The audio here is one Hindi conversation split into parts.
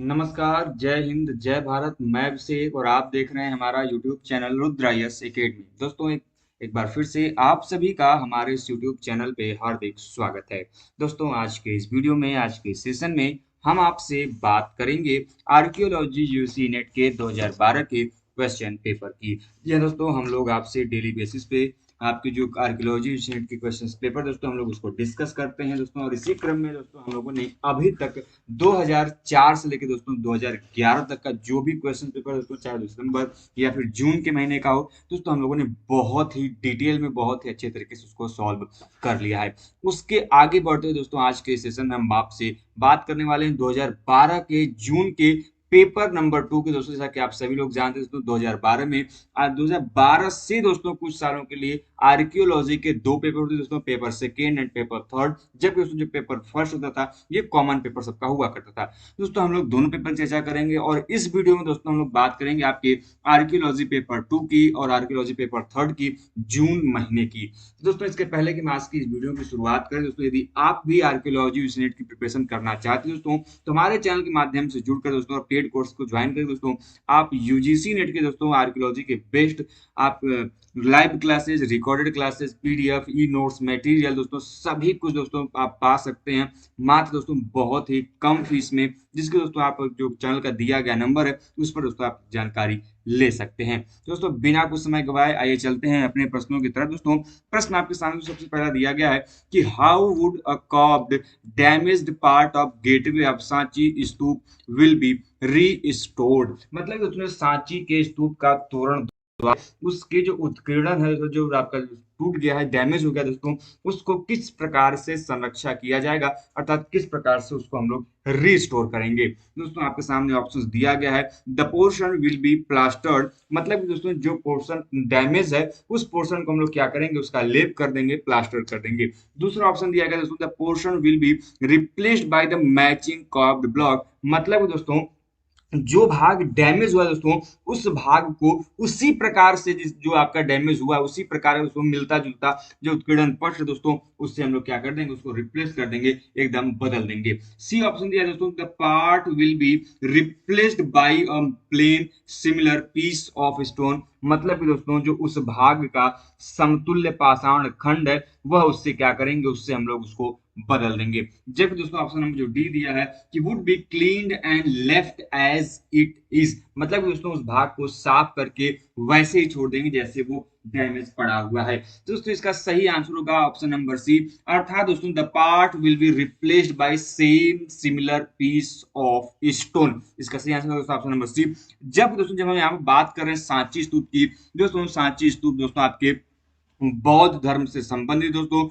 नमस्कार, जय हिंद, जय भारत। मैं अभिषेक और आप देख रहे हैं हमारा यूट्यूब चैनल रुद्रायस एकेडमी। दोस्तों एक बार फिर से आप सभी का हमारे इस यूट्यूब चैनल पे हार्दिक स्वागत है। दोस्तों आज के इस वीडियो में, आज के सेशन में हम आपसे बात करेंगे आर्कियोलॉजी यूजी नेट के 2012 के क्वेश्चन पेपर की। जी हाँ दोस्तों, हम लोग आपसे डेली बेसिस पे आपके जो आर्कियोलॉजी यूनिट के क्वेश्चन पेपर दोस्तों हम लोग उसको डिस्कस करते हैं दोस्तों। और इसी क्रम में दोस्तों हम लोगों ने अभी तक 2004 से लेकर दोस्तों 2011 तक का जो भी क्वेश्चन पेपर दोस्तों, चाहे दिसंबर या फिर जून के महीने का हो दोस्तों, हम लोगों ने बहुत ही डिटेल में, बहुत ही अच्छे तरीके से उसको सॉल्व कर लिया है। उसके आगे बढ़ते हुए दोस्तों आज के सेशन में हम आपसे बात करने वाले हैं 2012 के जून के पेपर नंबर 2 के दोस्तों। जैसा कि आप सभी लोग जानते हैं दोस्तों, 2012 में आज 2012 से दोस्तों कुछ सालों के लिए आर्कियोलॉजी के दो पेपर होते दोस्तों, paper second and paper third. जबकि दोस्तों जो पेपर फर्स्ट होता था ये कॉमन पेपर सबका हुआ करता था। दोस्तों हम लोग दोनों पेपर चर्चा करेंगे और इस वीडियो में दोस्तों हम लोग बात करेंगे आपके आर्कियोलॉजी पेपर 2 की और आर्कियोलॉजी पेपर थर्ड की जून महीने की। दोस्तों इसके पहले कि हम आज की इस वीडियो की शुरुआत करें दोस्तों, यदि आप भी आर्कियोलॉजी यूनिट की प्रिपरेशन करना चाहते हैं दोस्तों, तो हमारे चैनल के माध्यम से जुड़कर दोस्तों और पेड कोर्स को ज्वाइन करें दोस्तों। आप यूजीसी नेट के दोस्तों आर्कियोलॉजी के बेस्ट आप live classes, recorded classes, PDF, e notes, material दोस्तों सभी कुछ दोस्तों आप पा सकते हैं मात्र दोस्तों बहुत ही कम फीस में, जिसके दोस्तों आप जो चैनल का दिया गया नंबर है उस पर दोस्तों आप जानकारी ले सकते हैं। दोस्तों बिना कुछ समय गवाए आइए चलते हैं अपने प्रश्नों की तरफ। दोस्तों प्रश्न आपके सामने सबसे पहला दिया गया है कि how would a cobbed damaged part of gateway of Sanchi stupa will be restored. मतलब दोस्तों सांची के स्तूप का तोरण उसके जो उत्कीर्णन है, जो आपका टूट गया है, डैमेज हो गया दोस्तों, उसको किस प्रकार से संरक्षा किया जाएगा, अर्थात किस प्रकार से उसको हम लोग रीस्टोर करेंगे। दोस्तों आपके सामने ऑप्शन दिया गया है, the portion will be plastered. मतलब कि दोस्तों जो पोर्शन डैमेज है उस पोर्शन को हम लोग क्या करेंगे, उसका लेप कर देंगे, प्लास्टर कर देंगे। दूसरा ऑप्शन दिया गया दोस्तों, the portion will be replaced by the matching curved block. मतलब दोस्तों जो भाग डैमेज हुआ दोस्तों उस भाग को उसी प्रकार से जिस जो आपका डैमेज हुआ उसी प्रकार उसको मिलता जुलता जो उत्कीर्णन पक्ष है दोस्तों, उससे हम लोग क्या कर देंगे, उसको रिप्लेस कर देंगे, एकदम बदल देंगे। सी ऑप्शन दिया दोस्तों, the part will be replaced by a plain similar piece of stone. मतलब कि दोस्तों जो उस भाग का समतुल्य पाषाण खंड है वह उससे क्या करेंगे, उससे हम लोग उसको बदल देंगे। जबकि दोस्तों ऑप्शन नंबर जो डी दिया है कि would be cleaned and left as it is. मतलब दोस्तों उस भाग को साफ करके वैसे ही छोड़ देंगे जैसे वो डैमेज पड़ा हुआ है। तो दोस्तों इसका सही आंसर होगा ऑप्शन नंबर सी, अर्थात दोस्तों the part will be replaced by same similar piece of stone. इसका सही आंसर होगा ऑप्शन नंबर सी। जब हम यहाँ पर बात कर रहे हैं सांची स्तूप की, दोस्तों सांची स्तूप दोस्तों आपके बौद्ध धर्म से संबंधित दोस्तों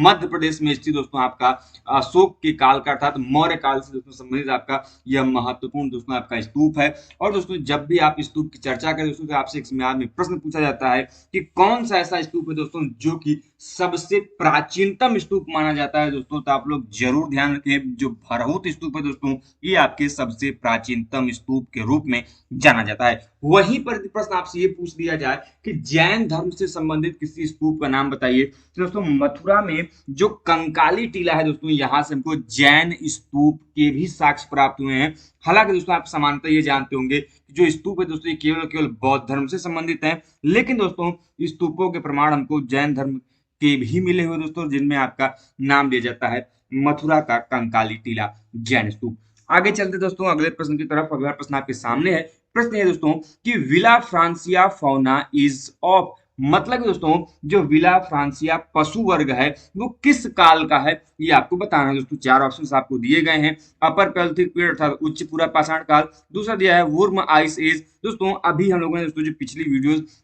मध्य प्रदेश में स्थित दोस्तों आपका अशोक के काल का अर्थात मौर्य काल से दोस्तों संबंधित आपका यह महत्वपूर्ण दोस्तों आपका स्तूप है। और दोस्तों जब भी आप स्तूप की चर्चा करें दोस्तों तो आपसे एक सवाल में प्रश्न पूछा जाता है कि कौन सा ऐसा स्तूप है दोस्तों जो कि सबसे प्राचीनतम स्तूप माना जाता है दोस्तों, तो आप लोग जरूर ध्यान रखें जो भरहुत स्तूप है दोस्तों ये आपके सबसे प्राचीनतम स्तूप के रूप में जाना जाता है। वहीं पर प्रश्न आपसे ये पूछ दिया जाए कि जैन धर्म से संबंधित किसी स्तूप का नाम बताइए, तो दोस्तों मथुरा में जो कंकाली टीला है दोस्तों यहां से हमको जैन स्तूप के भी साक्ष्य प्राप्त हुए हैं। हालांकि दोस्तों आप सामान्यतः ये जानते होंगे कि जो स्तूप है दोस्तों ये केवल केवल बौद्ध धर्म से संबंधित है, लेकिन दोस्तों स्तूपों के प्रमाण हमको जैन धर्म के भी मिले हुए दोस्तों, जिनमें आपका नाम दिया जाता है मथुरा का कंकाली टीला जैन स्तूप। आगे चलते दोस्तों अगले प्रश्न की तरफ। अगला प्रश्न आपके सामने है। प्रश्न है दोस्तों कि विला फ्रांसिया फौना इज ऑफ। मतलब दोस्तों जो विला फ्रांसिया पशु वर्ग है वो किस काल का है ये आपको बताना है दोस्तों। चार ऑप्शंस आपको दिए गए हैं। अपर पैलियोलिथिक पीरियड अर्थात उच्च पूरा पाषाण काल, दूसरा दिया है वुर्म आइस एज। दोस्तों अभी हम लोगों ने दोस्तों जो पिछली वीडियोस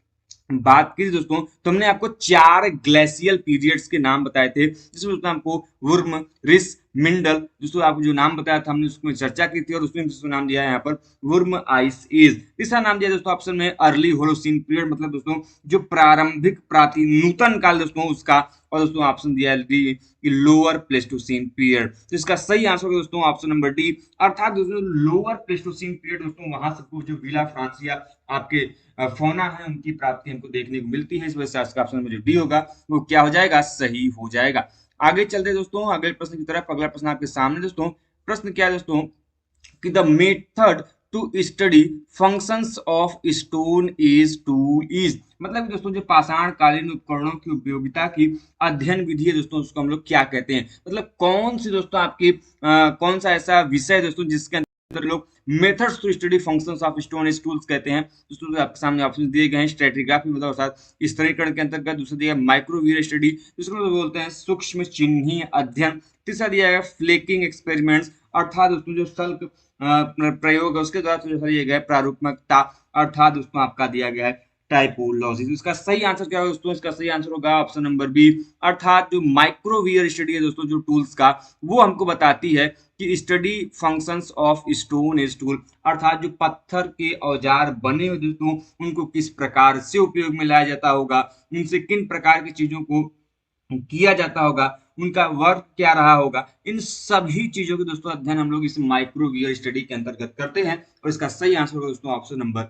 बात की दोस्तों तो हमने आपको चार ग्लेशियल पीरियड्स के नाम बताए थे, जिसमें दोस्तों आपको वुर्म, रिस, मिंडल दोस्तों आपको जो नाम बताया था हमने उसमें चर्चा की थी और उसमें नाम दिया है यहाँ पर वुर्म आइस एज। तीसरा नाम दिया दोस्तों ऑप्शन में अर्ली होलोसीन पीरियड, मतलब दोस्तों जो प्रारंभिक प्राचीन नूतन काल दोस्तों उसका। और दोस्तों ऑप्शन दिया है लोअर प्लेस्टोसीन पीरियड। तो इसका सही आंसर होगा दोस्तों ऑप्शन नंबर डी, अर्थात दोस्तों लोअर प्लेस्टोसीन पीरियड दोस्तों वहां से जो विला फ्रांसिया आपके फौना है उनकी प्राप्ति हमको देखने को मिलती है। इस वजह से आज का ऑप्शन नंबर जो डी होगा वो क्या हो जाएगा, सही हो जाएगा। आगे चलते दोस्तों अगले प्रश्न की तरफ। अगला प्रश्न आपके सामने दोस्तों। प्रश्न क्या है दोस्तों कि the method to study functions of stone as tool is, मतलब दोस्तों जो पाषाण कालीन उपकरणों की उपयोगिता की अध्ययन विधि है दोस्तों, उसको हम लोग क्या कहते हैं, मतलब कौन सी दोस्तों आपकी कौन सा ऐसा विषय है दोस्तों जिसके अंदर लोग methods to study functions of stone as tools कहते हैं। दोस्तों आपके सामने ऑप्शन दिए गए हैं, स्ट्रेटिग्राफी मतलब अर्थात स्तरीकरण के अंतर्गत, दूसरा दिया है माइक्रोवीर स्टडी जिसको लोग बोलते हैं सूक्ष्म चिन्ही अध्ययन, तीसरा दिया गया फ्लेकिंग एक्सपेरिमेंट्स अर्थात दोस्तों जो सल्क प्रयोग है उसके द्वारा जो दिया गया है प्रारूपमकता, अर्थात दोस्तों आपका दिया गया है टाइपोलॉजी। तो इसका सही आंसर क्या होगा दोस्तों, इसका सही आंसर होगा ऑप्शन नंबर बी, अर्थात जो माइक्रोवियर स्टडी है दोस्तों जो टूल्स का, वो हमको बताती है कि study functions of stone as tool, अर्थात जो पत्थर के औजार बने हुए दोस्तों उनको किस प्रकार से उपयोग में लाया जाता होगा, उनसे किन प्रकार की चीजों को किया जाता होगा, उनका वर्क क्या रहा होगा, इन सभी चीजों के दोस्तों अध्ययन हम लोग इस माइक्रोवियर स्टडी के अंतर्गत करते हैं और इसका सही आंसर होगा दोस्तों ऑप्शन नंबर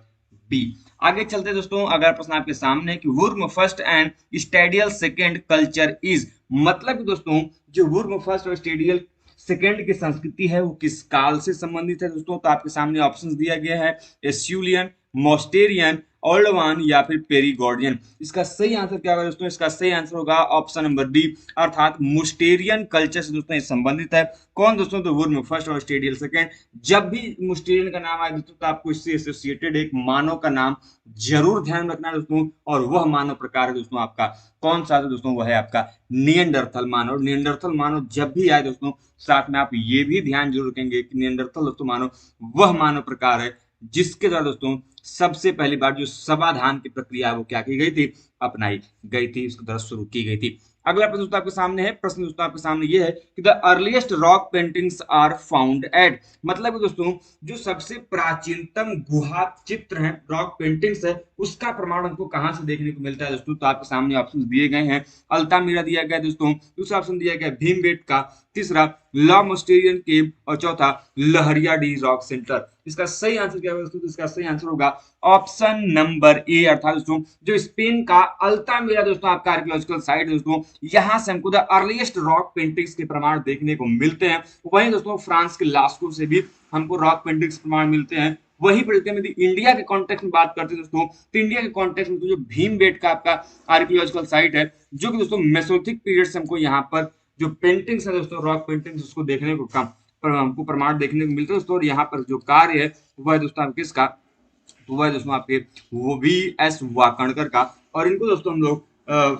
बी। आगे चलते हैं दोस्तों, अगर प्रश्न आपके सामने कि Wurm first and stadial second culture is, मतलब कि दोस्तों जो वुर्म फर्स्ट और स्टेडियल सेकेंड की संस्कृति है वो किस काल से संबंधित है दोस्तों, तो आपके सामने ऑप्शंस दिया गया है एस्यूलियन, मोस्टेरियन, ओल्डवान या फिर पेरिगॉर्डियन। इसका सही आंसर क्या होगा दोस्तों, इसका सही आंसर होगा ऑप्शन नंबर डी, अर्थात मुस्टेरियन कल्चर से दोस्तों ये संबंधित है। कौन दोस्तों, तो वुर्म फर्स्ट और स्टेडियल सेकेंड। जब भी मुस्टेरियन का नाम आए दोस्तों तो आपको इससे एसोसिएटेड एक मानव का नाम जरूर ध्यान रखना है दोस्तों, और वह मानव प्रकार है दोस्तों आपका कौन सा, तो दोस्तों वह है आपका नियंडरथल मानव। नियंडरथल मानव जब भी आए दोस्तों साथ में आप ये भी ध्यान जरूर रखेंगे कि नियंडरथल दोस्तों मानव वह मानव प्रकार है जिसके द्वारा दोस्तों सबसे पहली बार जो समाधान की प्रक्रिया वो क्या की गई थी, अपनाई गई थी, उसके द्वारा शुरू की गई थी। अगला प्रश्न दोस्तों आपके सामने है, प्रश्न दोस्तों आपके सामने ये है कि the earliest rock paintings are found at, मतलब दोस्तों जो सबसे प्राचीनतम गुहा चित्र है रॉक पेंटिंग्स है उसका प्रमाण हमको कहां से देखने को मिलता है दोस्तों, तो आपके सामने ऑप्शन दिए गए हैं, अल्तामिरा दिया गया दोस्तों, दूसरा ऑप्शन दिया गया भीमबेटका, तीसरा ला मोस्टेरियन केव और चौथा लहरिया डी रॉक सेंटर। इसका सही आंसर क्या होगा दोस्तों, इसका सही आंसर होगा ऑप्शन नंबर ए, अर्थात दोस्तों जो स्पेन का अल्तामिरा दोस्तों आपका आर्कियोलॉजिकल साइट दोस्तों, यहां से हमको द अर्लीस्ट रॉक पेंटिंग्स के प्रमाण देखने को मिलते हैं। वहीं दोस्तों फ्रांस के लास्को से भी हमको रॉक पेंटिंग्स प्रमाण मिलते हैं। वही प्रति यदि इंडिया के कॉन्टेक्स्ट में बात करते हैं दोस्तों, तो इंडिया के कॉन्टेक्स्ट में जो भीमबेटका आपका आर्कियोलॉजिकल साइट है जो कि दोस्तों मेसोलिथिक पीरियड से हमको यहाँ पर जो पेंटिंग्स है दोस्तों रॉक पेंटिंग्स उसको देखने को कम हमको प्रमाण देखने को मिलते हैं दोस्तों, और यहाँ पर जो कार्य है वह दोस्तों आप किसका, तो वह दोस्तों आपके वो वी एस वाकणकर का, और इनको दोस्तों हम लोग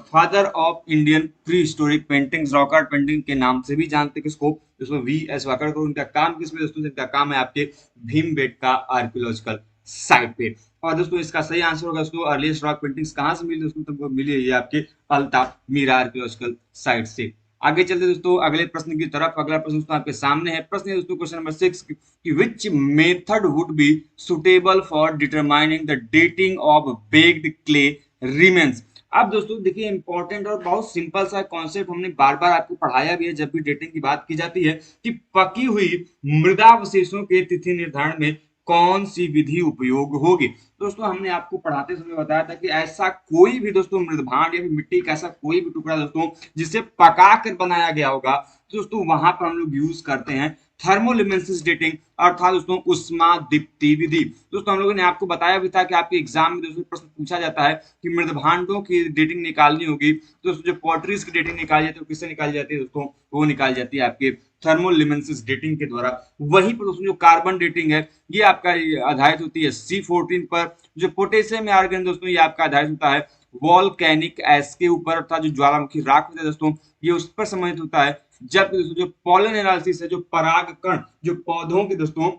father of Indian pre historic paintings rock art painting के नाम से भी जानते हैं किसको, दोस्तों वी एस वाकणकर। उनका काम किसमें दोस्तों, इनका काम है आपके भीमबेटका आर्कियोलॉजिकल साइट पे। और दोस्तों इसका सही आंसर होगा दोस्तों अर्लीस्ट रॉक पेंटिंग्स कहाँ से मिली दोस्तों, तुमको मिली है ये आपके अल्तामिरा आर्कियोलॉजिकल साइट से। आगे चलते दोस्तों अगले प्रश्न की तरफ, अगला प्रश्न दोस्तों आपके सामने है, प्रश्न है दोस्तों क्वेश्चन नंबर 6 कि which method would be suitable for determining the dating of baked clay remains. अब दोस्तों देखिए इंपॉर्टेंट और बहुत सिंपल सा कॉन्सेप्ट हमने बार बार आपको पढ़ाया भी है जब भी डेटिंग की बात की जाती है कि पकी हुई मृदावशेषों के तिथि निर्धारण में कौन सी विधि उपयोग होगी। दोस्तों हमने आपको पढ़ाते समय बताया था कि ऐसा कोई भी दोस्तों मृदभांड या फिर मिट्टी का ऐसा कोई भी टुकड़ा दोस्तों जिसे पका कर बनाया गया होगा तो दोस्तों वहां पर हम लोग यूज करते हैं थर्मोलिमेंसिस डेटिंग, अर्थात दोस्तों उष्मादीप्ति विधि। दोस्तों हम लोगों ने आपको बताया भी था कि आपके एग्जाम में दोस्तों प्रश्न पूछा जाता है कि मृदभांडों की डेटिंग निकालनी होगी तो दोस्तों जो पॉटरीज की डेटिंग निकाली जाती है किससे निकाली जाती है दोस्तों, वो निकाली जाती है आपके थर्मोलिमेंसिस डेटिंग के द्वारा। वहीं पर दोस्तों जो कार्बन डेटिंग है ये आपका आधारित होती है C14 पर। जो पोटेशियम आर्गन दोस्तों ये आपका आधारित होता है वॉल्केनिक एश के ऊपर, अर्थात जो ज्वालामुखी राख होता है दोस्तों ये उस पर संबंधित होता है। जबकि दोस्तों जो पॉलन एनालिसिस है, जो परागकण जो पौधों के दोस्तों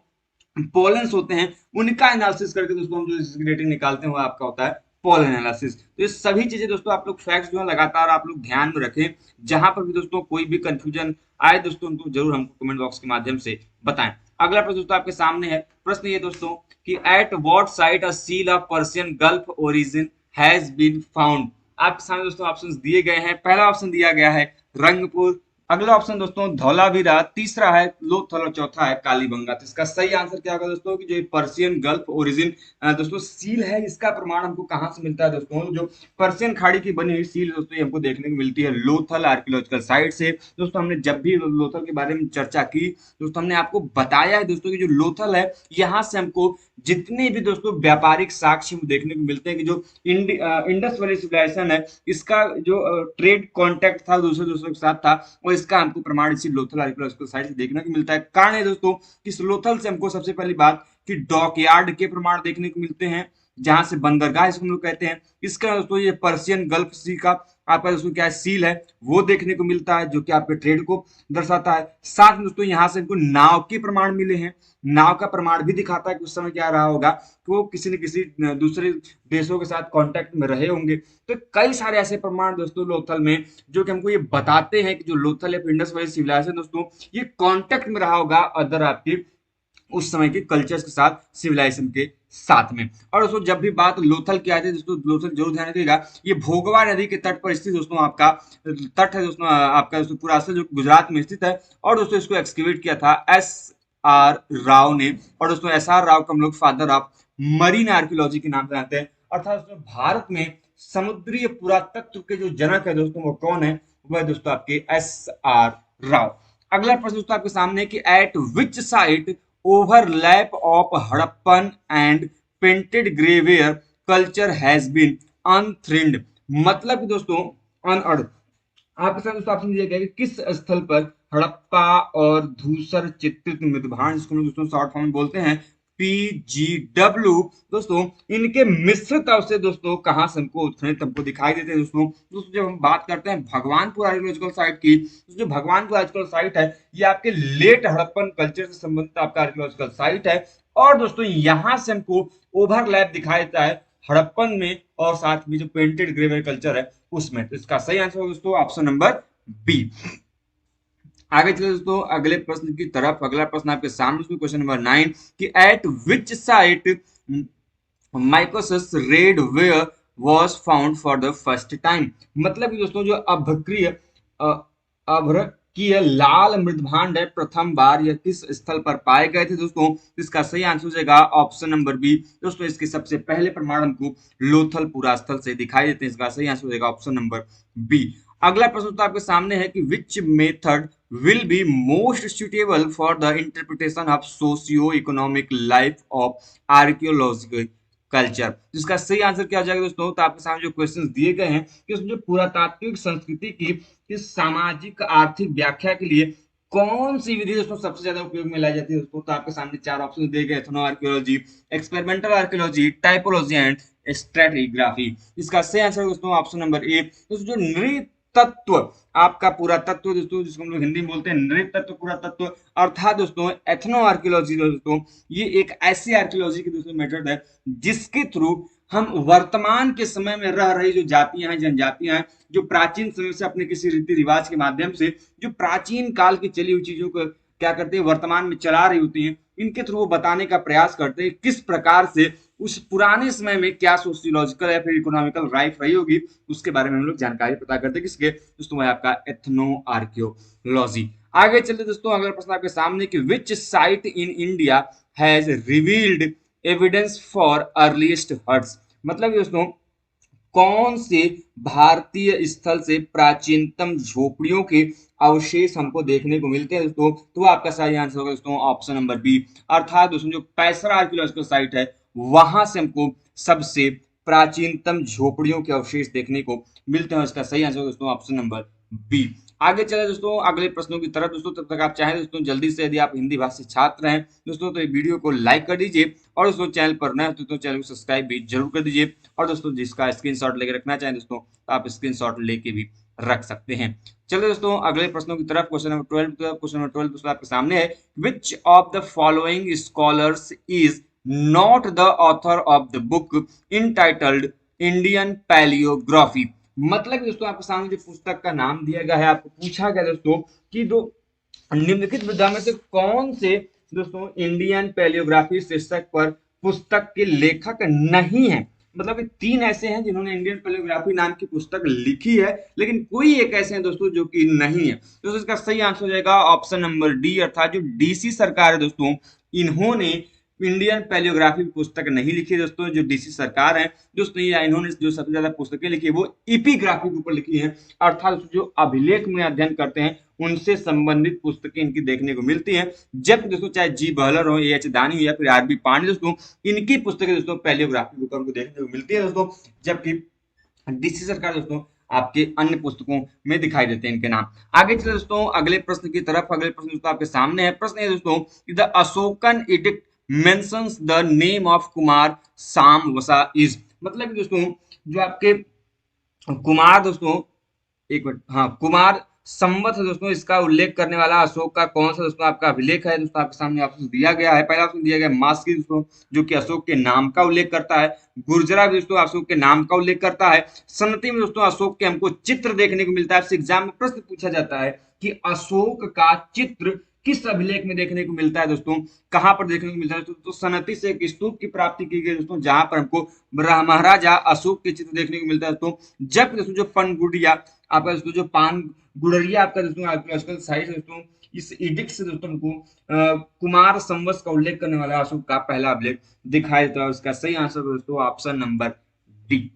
पोलन्स होते हैं उनका एनालिसिस करके दोस्तों हम जो रेटिंग निकालते हैं वो आपका होता है पोलन एनालिसिस। तो ये सभी चीजें दोस्तों आप लोग फैक्ट्स जो है लगातार आप लोग ध्यान में रखें, जहां पर भी दोस्तों कोई भी कंफ्यूजन आए दोस्तों उनको जरूर हमको कमेंट बॉक्स के माध्यम से बताएं। अगला प्रश्न दोस्तों आपके सामने है, प्रश्न ये दोस्तों कि at what site a seal of Persian Gulf origin has been found. आपके सामने दोस्तों ऑप्शंस दिए गए हैं, पहला ऑप्शन दिया गया है रंगपुर, अगला ऑप्शन दोस्तों धौलावीरा, तीसरा है लोथल और चौथा है कालीबंगा। तो इसका सही आंसर क्या होगा दोस्तों कि जो ये पर्शियन गल्फ ओरिजिन दोस्तों सील है, इसका प्रमाण हमको कहाँ से मिलता है दोस्तों? जो पर्शियन खाड़ी की बनी हुई सील दोस्तों ये हमको देखने को मिलती है लोथल आर्कियोलॉजिकल साइट से। दोस्तों हमने जब भी लोथल के बारे में चर्चा की दोस्तों हमने आपको बताया है दोस्तों कि जो लोथल है यहाँ से हमको जितने भी दोस्तों व्यापारिक साक्ष्य देखने को मिलते हैं कि जो इंडस वैली सिविलाइजेशन है इसका जो ट्रेड कॉन्टेक्ट था दूसरे देशों के साथ था, और इसका हमको प्रमाण इसी लोथल आर्कियोलॉजिकल साइट से देखने को मिलता है। कारण है दोस्तों कि इस लोथल से हमको सबसे पहली बात कि डॉकयार्ड के प्रमाण देखने को मिलते हैं, जहां से बंदरगाह इसको हम लोग कहते हैं। इसका दोस्तों ये पर्शियन गल्फ सी का आपका दोस्तों क्या है सील है वो देखने को मिलता है, जो कि आपके ट्रेड को दर्शाता है। साथ में दोस्तों यहाँ से हमको नाव के प्रमाण मिले हैं, नाव का प्रमाण भी दिखाता है कि उस समय क्या रहा होगा कि वो किसी न किसी दूसरे देशों के साथ कांटेक्ट में रहे होंगे। तो कई सारे ऐसे प्रमाण दोस्तों लोथल में जो कि हमको ये बताते हैं कि जो लोथल या इंडस वैली सिविलाइजेशन दोस्तों ये कांटेक्ट में रहा होगा अदर आपकी उस समय के कल्चर्स के साथ, सिविलाइजेशन के साथ में। और दोस्तों जब भी बात लोथल की आती है दोस्तों लोथल जरूर ध्यान रखिएगा, ये भोगवा नदी के तट पर स्थित दोस्तों आपका तट है दोस्तों, आपका दोस्तों पूरा असल जो गुजरात में स्थित है। और दोस्तों इसको एक्सकेवेट किया था एस आर राव ने। और दोस्तों एस आर राव को हम लोग फादर ऑफ मरीन आर्कियोलॉजी के नाम से जानते हैं। अर्थात दोस्तों भारत में समुद्री पुरातत्व के जो जनक है दोस्तों वो कौन है? वह है दोस्तों आपके एस आर राव। अगला प्रश्न दोस्तों आपके सामने कि at which site overlap of Harappan and painted graveware culture has been unthinned। मतलब कि दोस्तों अनअर्थ आपके साथ दोस्तों ऑप्शन दिया गया कि किस स्थल पर हड़प्पा और धूसर चित्रित मृदभांड जिसको हम दोस्तों शॉर्ट फॉर्म में बोलते हैं PGW दोस्तों, इनके मिश्रित अवशेष दोस्तों कहां से हमको उत्खनन हमको दिखाई देते हैं दोस्तों? दोस्तों जब हम बात करते हैं भगवानपुर आर्कियोलॉजिकल साइट की, तो जो भगवानपुर आर्कियोलॉजिकल साइट है ये आपके लेट हड़प्पन कल्चर से संबंधित आपका आर्कियोलॉजिकल साइट है। और दोस्तों यहां से हमको ओवरलैप दिखाई देता है हड़प्पन में और साथ में जो पेंटेड ग्रेवेयर कल्चर है उसमें। तो इसका सही आंसर होगा दोस्तों ऑप्शन नंबर बी। आगे चले दोस्तों अगले प्रश्न की तरफ। अगला प्रश्न आपके सामने क्वेश्चन नंबर 9 कि at which site mycosis red ware was found for the first time. मतलब कि दोस्तों जो अभ्रकीय लाल मृदभांड है प्रथम बार यह किस स्थल पर पाए गए थे दोस्तों? इसका सही आंसर हो जाएगा ऑप्शन नंबर बी। दोस्तों इसके सबसे पहले प्रमाण हमको लोथल पुरा स्थल से दिखाई देते हैं। इसका सही आंसर हो जाएगा ऑप्शन नंबर बी। अगला प्रश्न तो आपके सामने है कि which method will be most suitable for the interpretation of socio-economic life of archaeological culture। जिसका सही आंसर क्या हो जाएगा दोस्तों? तो आपके सामने जो क्वेश्चंस दिए गए हैं कि उसमें जो पुरातात्विक संस्कृति की सामाजिक आर्थिक व्याख्या के लिए कौन सी विधि दोस्तों सबसे ज्यादा उपयोग में लाई जाती है दोस्तों? तो आपके सामने चार ऑप्शन दिए गए, ethno archaeology, experimental archaeology, typology and stratigraphy. इसका सही आंसर दोस्तों ऑप्शन नंबर ए। दोस्तों जो नृ तत्व आपका पूरा तत्व दोस्तों जिसको हम लोग हिंदी में बोलते हैं नृ तत्व पूरा तत्व, अर्थात दोस्तों एथनो आर्कियोलॉजी दोस्तों ये एक ऐसी आर्कियोलॉजी की दोस्तों मेथड है जिसके थ्रू हम वर्तमान के समय में रह रही जो जातियां हैं जनजातियां हैं जो प्राचीन समय से अपने किसी रीति रिवाज के माध्यम से जो प्राचीन काल की चली हुई चीजों को क्या करते हैं वर्तमान में चला रही होती हैं, इनके थ्रू वो बताने का प्रयास करते हैं किस प्रकार से उस पुराने समय में क्या सोशियोलॉजिकल या फिर इकोनॉमिकल लाइफ रही होगी उसके बारे में हम लोग जानकारी पता करते हैं। किसके दोस्तों? आपका एथनो आर्कियोलॉजी। आगे चलते दोस्तों अगला प्रश्न आपके सामने कि विच site in India has revealed evidence for earliest huts. मतलब दोस्तों कौन से भारतीय स्थल से प्राचीनतम झोपड़ियों के अवशेष हमको देखने को मिलते हैं दोस्तों? तो आपका सही आंसर होगा दोस्तों ऑप्शन नंबर बी। अर्थात दोस्तों जो पैसरा आर्कियोलॉजिकल साइट है वहां से हमको सबसे प्राचीनतम झोपड़ियों के अवशेष देखने को मिलते हैं। इसका सही आंसर होगा दोस्तों ऑप्शन नंबर बी। आगे चले दोस्तों अगले प्रश्नों की तरफ दोस्तों। तब तक आप चाहें दोस्तों जल्दी से यदि आप हिंदी भाषी छात्र हैं दोस्तों तो ये वीडियो को लाइक कर दीजिए और दोस्तों चैनल पर नए हो तो चैनल को सब्सक्राइब भी जरूर कर दीजिए। और दोस्तों जिसका स्क्रीनशॉट लेके रखना चाहें दोस्तों तो आप स्क्रीनशॉट लेके भी रख सकते हैं। चलिए दोस्तों अगले प्रश्नों की तरफ। क्वेश्चन नंबर 12 क्वेश्चन नंबर 12 दोस्तों आपके सामने है which of the following scholars is not the author of the book entitled Indian palaeography. मतलब दोस्तों आपके सामने जो पुस्तक का नाम दिया गया है आपको पूछा गया दोस्तों कि जो निम्नलिखित विधा में से कौन से दोस्तों इंडियन पैलियोग्राफी शीर्षक पर पुस्तक के लेखक नहीं है। मतलब कि 3 ऐसे हैं जिन्होंने इंडियन पैलियोग्राफी नाम की पुस्तक लिखी है, लेकिन कोई एक ऐसे हैं दोस्तों जो कि नहीं है। दोस्तों इसका सही आंसर हो जाएगा ऑप्शन नंबर डी, अर्थात जो डीसी सरकार है दोस्तों, इन्होंने इंडियन पैलियोग्राफी पुस्तक नहीं लिखी दोस्तों। जो डीसी सरकार है दोस्तों, ये इन्होंने जो सबसे ज्यादा पुस्तकें लिखी है वो इपिग्राफी के ऊपर लिखी है, अर्थात जो अभिलेख में अध्ययन करते हैं उनसे संबंधित पुस्तकें इनकी देखने को मिलती हैं। जबकि दोस्तों चाहे जी बहलर हो, एच दानी हो या फिर आर बी पांडे दोस्तों, इनकी पुस्तकें दोस्तों पैलियोग्राफी के ऊपर हमको देखने को मिलती है दोस्तों। जबकि डीसी सरकार दोस्तों आपके अन्य पुस्तकों में दिखाई देते हैं इनके नाम। आगे चले दोस्तों अगले प्रश्न की तरफ। अगले प्रश्न दोस्तों आपके सामने है। प्रश्न है दोस्तों, the Ashokan edict mentions the name of Kumar Samvasa is. मतलब कि दोस्तों जो आपके कुमार दोस्तों, एक मिनट, हाँ, कुमार संवत है दोस्तों, इसका उल्लेख करने वाला अशोक का कौन सा दोस्तों आपका अभिलेख है। दोस्तों आपके सामने ऑप्शन दिया गया है। पहला ऑप्शन दिया गया मास्की दोस्तों, जो कि अशोक के नाम का उल्लेख करता है। गुर्जरा भी दोस्तों अशोक के नाम का उल्लेख करता है। सनती में दोस्तों अशोक के हमको चित्र देखने को मिलता है। एग्जाम में प्रश्न पूछा जाता है कि अशोक का चित्र किस अभिलेख में देखने को मिलता है दोस्तों, कहां पर देखने को मिलता है दोस्तों। तो सनती से एक स्तूप की प्राप्ति की गई दोस्तों, जहां पर हमको महाराजा अशोक के चित्र देखने को मिलता है दोस्तों। जब दोस्तों जो पनगुड़िया आपका दोस्तों, जो पान गुड़रिया आपका दोस्तों आर्कियोलॉजिकल साइट है दोस्तों, इस एडिक्ट से दोस्तों हमको कुमार संवत्स का उल्लेख करने वाला अशोक का पहला अभिलेख दिखाई देता है। इसका सही आंसर दोस्तों ऑप्शन नंबर डी।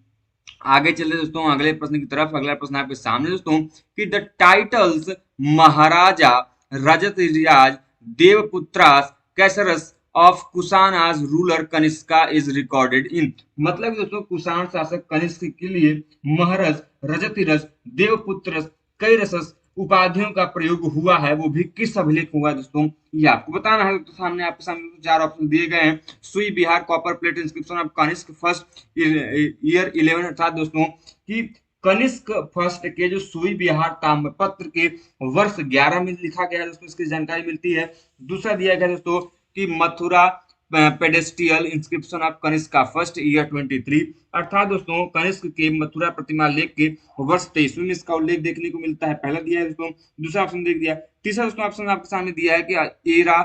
आगे चले दोस्तों अगले प्रश्न की तरफ। अगला प्रश्न आपके सामने दोस्तों, कि the titles Maharaja Rajatiraja Devaputras Caesars of Kushanas ruler Kanishka is recorded in. मतलब दोस्तों कुषाण शासक कनिष्क के लिए महाराज रजतिरस देवपुत्र कैरसस उपाधियों का प्रयोग हुआ है, वो भी किस अभिलेख हुआ दोस्तों, ये आपको बताना है। तो सामने आपके सामने 4 ऑप्शन दिए गए हैं। Sui Vihar copper plate inscription of Kanishka first year 11, अर्थात दोस्तों कि कनिष्क फर्स्ट के जो सुई बिहार ताम्रपत्र के वर्ष 11 में लिखा गया है दोस्तों, इसकी जानकारी मिलती है। दूसरा दिया गया दोस्तों कि Mathura pedestal inscription of Kanishka first year 23, अर्थात दोस्तों कनिष्क के मथुरा प्रतिमा लेख के वर्ष 23 में इसका उल्लेख देखने को मिलता है। पहला दिया है दोस्तों। दूसरा ऑप्शन देख दिया। तीसरा दोस्तों ऑप्शन आपके सामने दिया है कि Ara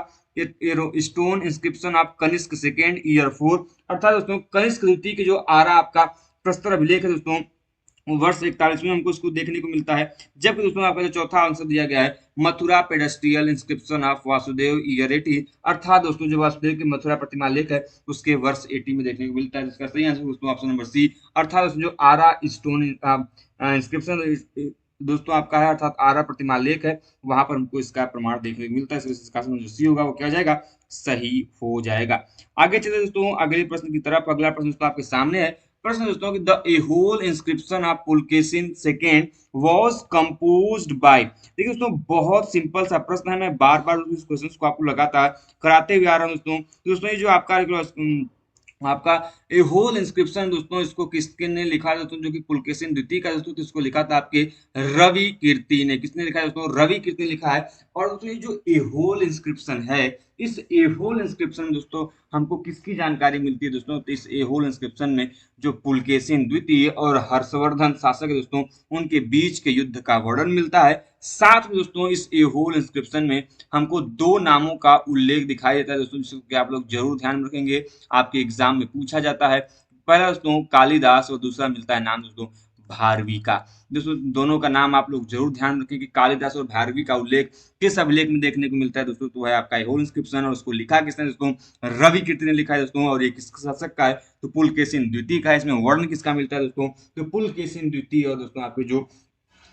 stone inscription of Kanishka second year 4, अर्थात दोस्तों कनिष्क द्वितीय के जो आरा आपका प्रस्तर अभिलेख है दोस्तों, वर्ष 41 में हमको इसको देखने को मिलता है। जबकि दोस्तों आपका जो चौथा आंसर दिया गया है Mathura pedestal inscription of Vasudeva year 80, अर्थात दोस्तों जो वासुदेव की मथुरा प्रतिमा लेख है उसके वर्ष 80 में देखने को मिलता है। जिसका सही आंसर दोस्तों ऑप्शन नंबर सी, अर्थात दोस्तों जो आरा स्टोन इंस्क्रिप्शन दोस्तों आपका है, अर्थात आरा प्रतिमा लेख है, वहां पर हमको इसका प्रमाण देखने को मिलता है। इसका जो सी होगा वो क्या हो जाएगा, सही हो जाएगा। आगे चले दोस्तों अगले प्रश्न की तरफ। अगला प्रश्न दोस्तों आपके सामने है। प्रश्न दोस्तों कि the Aihole inscription of Pulakeshin second was composed bye. देखिए दोस्तों बहुत सिंपल सा प्रश्न है, मैं बार बार इस क्वेश्चन को आपको लगातार कराते हुए आ रहा हूं दोस्तों। दोस्तों ये जो आपका ए होल इंस्क्रिप्शन दोस्तों, इसको किसके ने लिखा दोस्तों, जो कि पुलकेशिन द्वितीय का दोस्तों, तो इसको लिखा था आपके रवि कीर्ति ने। किसने लिखा है दोस्तों, रवि कीर्ति ने लिखा है। और दोस्तों ये जो ए होल इंस्क्रिप्शन है, इस ए होल इंस्क्रिप्शन दोस्तों हमको किसकी जानकारी मिलती है दोस्तों, तो इस ए होल इंस्क्रिप्शन में जो पुलकेशिन द्वितीय और हर्षवर्धन शासक है दोस्तों, उनके बीच के युद्ध का वर्णन मिलता है। साथ में दोस्तों इस ए होल इंस्क्रिप्शन में हमको 2 नामों का उल्लेख दिखाई देता है दोस्तों, जिसको आप लोग जरूर ध्यान में रखेंगे, आपके एग्जाम में पूछा जाता है। पहला दोस्तों कालिदास और दूसरा मिलता है नाम दोस्तों भारवी का। दोस्तों दोनों का नाम आप लोग जरूर ध्यान रखें कि कालिदास और भारवी का उल्लेख किस अभिलेख में देखने को मिलता है दोस्तों, तो है आपका होल इंस्क्रिप्शन। और उसको लिखा किसने दोस्तों, रवि कीर्ति ने लिखा है दोस्तों। और ये किस शासक का है, तो पुलकेशिन द्वितीय का है। इसमें वर्ण किसका मिलता है दोस्तों, तो पुलकेशिन द्वितीय और दोस्तों आपके जो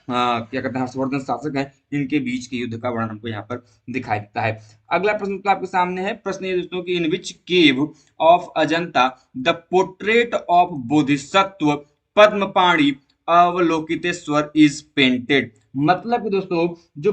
क्या कहते हैं हर्षवर्धन शासक हैं, इनके बीच के युद्ध का वर्णन हमको यहाँ पर दिखाई देता है। अगला प्रश्न तो आपके सामने है। प्रश्न ये दोस्तों कि in which cave of Ajanta the portrait of Bodhisattva Padmapani Avalokiteshvara is painted. मतलब कि दोस्तों जो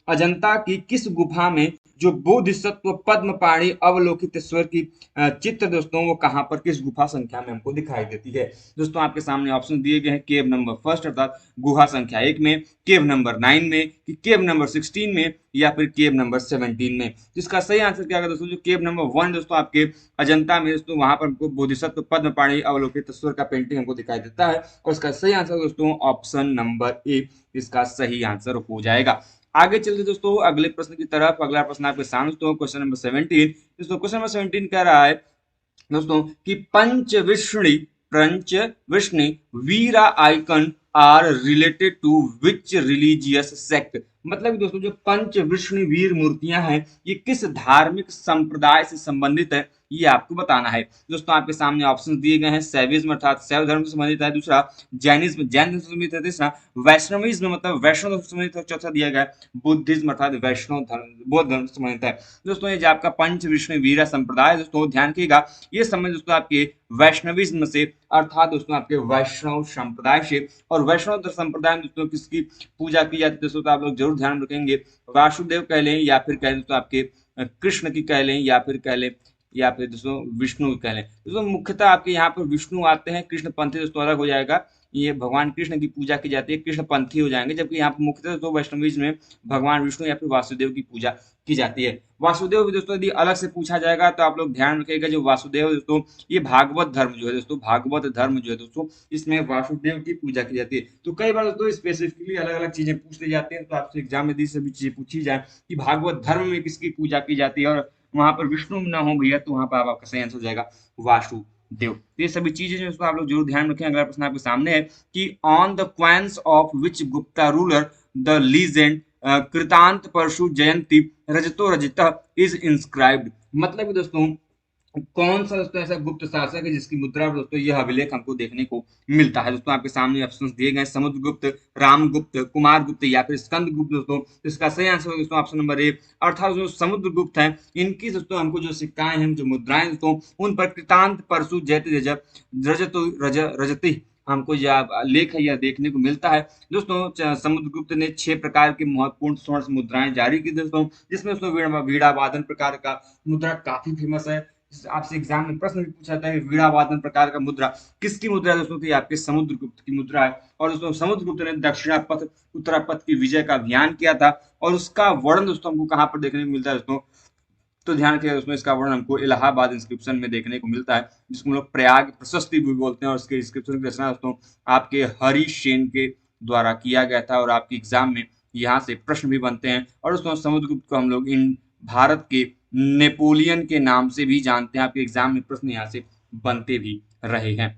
अजंता की किस गुफा में जो बोधिसत्व पद्मपाणि अवलोकितेश्वर की चित्र दोस्तों, वो कहां पर किस गुफा संख्या में हमको दिखाई देती है। दोस्तों आपके सामने ऑप्शन दिए गए हैं, केव नंबर फर्स्ट अर्थात गुहा संख्या 1 में, केव नंबर 9 में, कि केव नंबर 16 में, या फिर केव नंबर 17 में। जिसका सही आंसर क्या होगा दोस्तों, जो केव नंबर 1 दोस्तों आपके अजंता में दोस्तों, वहां पर हमको बोधिसत्व पद्मपाणि अवलोकितेश्वर का पेंटिंग हमको दिखाई देता है। और इसका सही आंसर दोस्तों ऑप्शन नंबर ए इसका सही आंसर हो जाएगा। आगे चलते दोस्तों अगले प्रश्न की तरफ। अगला प्रश्न आपके सामने दोस्तों क्वेश्चन नंबर 17। दोस्तों क्वेश्चन नंबर 17 कह रहा है दोस्तों कि Panchavrishni Pancha Vishnu Vira icon are related to which religious sect. मतलब कि दोस्तों जो पंच विष्णु वीर मूर्तियां हैं ये किस धार्मिक संप्रदाय से संबंधित है ये आपको बताना है। दोस्तों आपके सामने ऑप्शन दिए गए हैं। शैविज्म अर्थात शैव धर्म से संबंधित है, दूसरा जैनिज्म जैन धर्म से संबंधित है, तीसरा वैष्णविज्म मतलब वैष्णव धर्म से संबंधित है, चौथा दिया गया बुद्धिज्म अर्थात वैष्णव धर्म बौद्ध धर्म से संबंधित है। दोस्तों ये जो आपका पंच विष्णु वीरा संप्रदाय दोस्तों ध्यान रखिएगा ये संबंध दोस्तों आपके वैष्णविज्म से अर्थात दोस्तों आपके वैष्णव संप्रदाय से। और वैष्णव संप्रदाय में दोस्तों किसकी पूजा की जाती है दोस्तों तो आप लोग जरूर ध्यान रखेंगे, वासुदेव कह लें या फिर कह लें दोस्तों आपके कृष्ण की कह लें या फिर कह लें या फिर दोस्तों विष्णु की कह लें। दोस्तों मुख्यतः आपके यहाँ पर विष्णु आते हैं, कृष्ण पंथी दोस्तों अलग हो जाएगा, ये भगवान कृष्ण की पूजा की जाती है, कृष्ण पंथी हो जाएंगे, जबकि यहाँ पर मुख्यतः तो वैष्णवीज में भगवान विष्णु या फिर वासुदेव की पूजा की जाती है। वासुदेव भी दोस्तों यदि अलग से पूछा जाएगा तो आप लोग ध्यान रखिएगा जो वासुदेव दोस्तों ये भागवत धर्म जो है दोस्तों, भागवत धर्म जो है दोस्तों इसमें वासुदेव की पूजा की जाती है। तो कई बार दोस्तों स्पेसिफिकली अलग अलग चीजें पूछ ली जाती हैं, तो आपसे एग्जाम में दी सभी चीजें पूछी जाए कि भागवत धर्म में किसकी पूजा की जाती है और वहां पर विष्णु ना हो भैया तो वहां पर आपका सही आंसर हो जाएगा वासुदेव। तो ये सभी चीजें जो आप लोग जरूर ध्यान रखें। अगला प्रश्न आपके सामने है कि on the coins of which Gupta ruler the legend Kritanta Parashu Jayanti Rajato Rajit is inscribed. मतलब कि दोस्तों कौन सा दोस्तों ऐसा गुप्त शासक है जिसकी मुद्रा पर दोस्तों यह अभिलेख हमको देखने को मिलता है। दोस्तों आपके सामने ऑप्शंस दिए गए समुद्रगुप्त, रामगुप्त, कुमारगुप्त या फिर स्कंदगुप्त। दोस्तों इसका सही आंसर है दोस्तों ऑप्शन नंबर ए अर्थात जो समुद्रगुप्त है इनकी दोस्तों हमको जो सिक्काएं हैं जो मुद्राएं दोस्तों उन पर कृतांत परशु जयति रजती हमको यह लेख है यह देखने को मिलता है। दोस्तों समुद्रगुप्त ने 6 प्रकार की महत्वपूर्ण स्वर्ण मुद्राएं जारी की दोस्तों, जिसमें दोस्तों वीणा वादन प्रकार का मुद्रा काफी फेमस है। आपसे एग्जाम में प्रश्न भी पूछा था वीणा वादन प्रकार का मुद्रा किसकी मुद्रा है दोस्तों, तो ये आपके समुद्रगुप्त की मुद्रा है। और दोस्तों समुद्रगुप्त ने दक्षिणापथ उत्तरापथ की विजय का अभियान किया था और उसका वर्णन दोस्तों हमको कहाँ पर देखने को मिलता है दोस्तों, तो ध्यान रखिएगा दोस्तों इसका वर्णन हमको इलाहाबाद इंस्क्रिप्शन में देखने को मिलता है, जिसको हम लोग प्रयाग प्रशस्ति भी बोलते हैं। और इसके इंस्क्रिप्शन की रचना दोस्तों आपके हरीश सेन के द्वारा किया गया था और आपके एग्जाम में यहाँ से प्रश्न भी बनते हैं। और दोस्तों समुद्रगुप्त को हम लोग इन भारत के नेपोलियन के नाम से भी जानते हैं, आपके एग्जाम में प्रश्न यहाँ से बनते भी रहे हैं।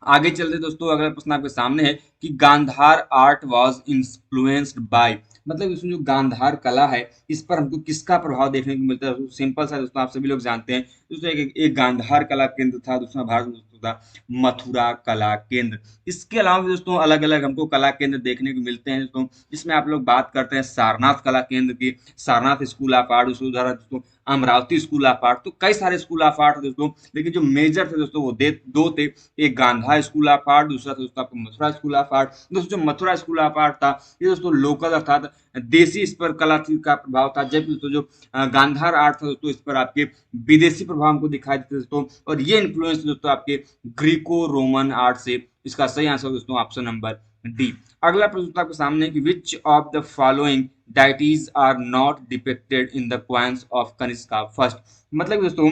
आगे चलते दोस्तों अगला प्रश्न आपके सामने है कि Gandhara art was influenced by. मतलब इसमें जो गांधार कला है इस पर हमको किसका प्रभाव देखने को मिलता है। सिंपल सा दोस्तों आप सभी लोग जानते हैं दोस्तों एक गांधार कला केंद्र था, दूसरा भारत में था मथुरा कला केंद्र। इसके अलावा भी दोस्तों अलग अलग हमको कला केंद्र देखने को मिलते हैं दोस्तों, जिसमें आप लोग बात करते हैं सारनाथ कला केंद्र की, सारनाथ स्कूल ऑफ आर्ट, दोस्तों अमरावती स्कूल ऑफ आर्ट। तो कई सारे स्कूल ऑफ आर्ट दोस्तों, लेकिन जो मेजर थे दोस्तों वो दो थे, एक गांधा स्कूल ऑफ आर्ट, दूसरा था दोस्तों आपको मथुरा स्कूल ऑफ आर्ट। दोस्तों जो मथुरा स्कूल ऑफ आर्ट था ये दोस्तों लोकल अर्थात देसी इस पर कला का प्रभाव था, जबकि दोस्तों जो गांधार आर्ट था दोस्तों इस पर आपके विदेशी प्रभाव हमको दिखाई देते दोस्तों, और ये इन्फ्लुएंस दोस्तों आपके ग्रीको रोमन आर्ट से। इसका सही आंसर दोस्तों ऑप्शन नंबर डी। अगला प्रश्न आपके सामने कि which of the following deities are not depicted in the coins of Kanishka first. मतलब दोस्तों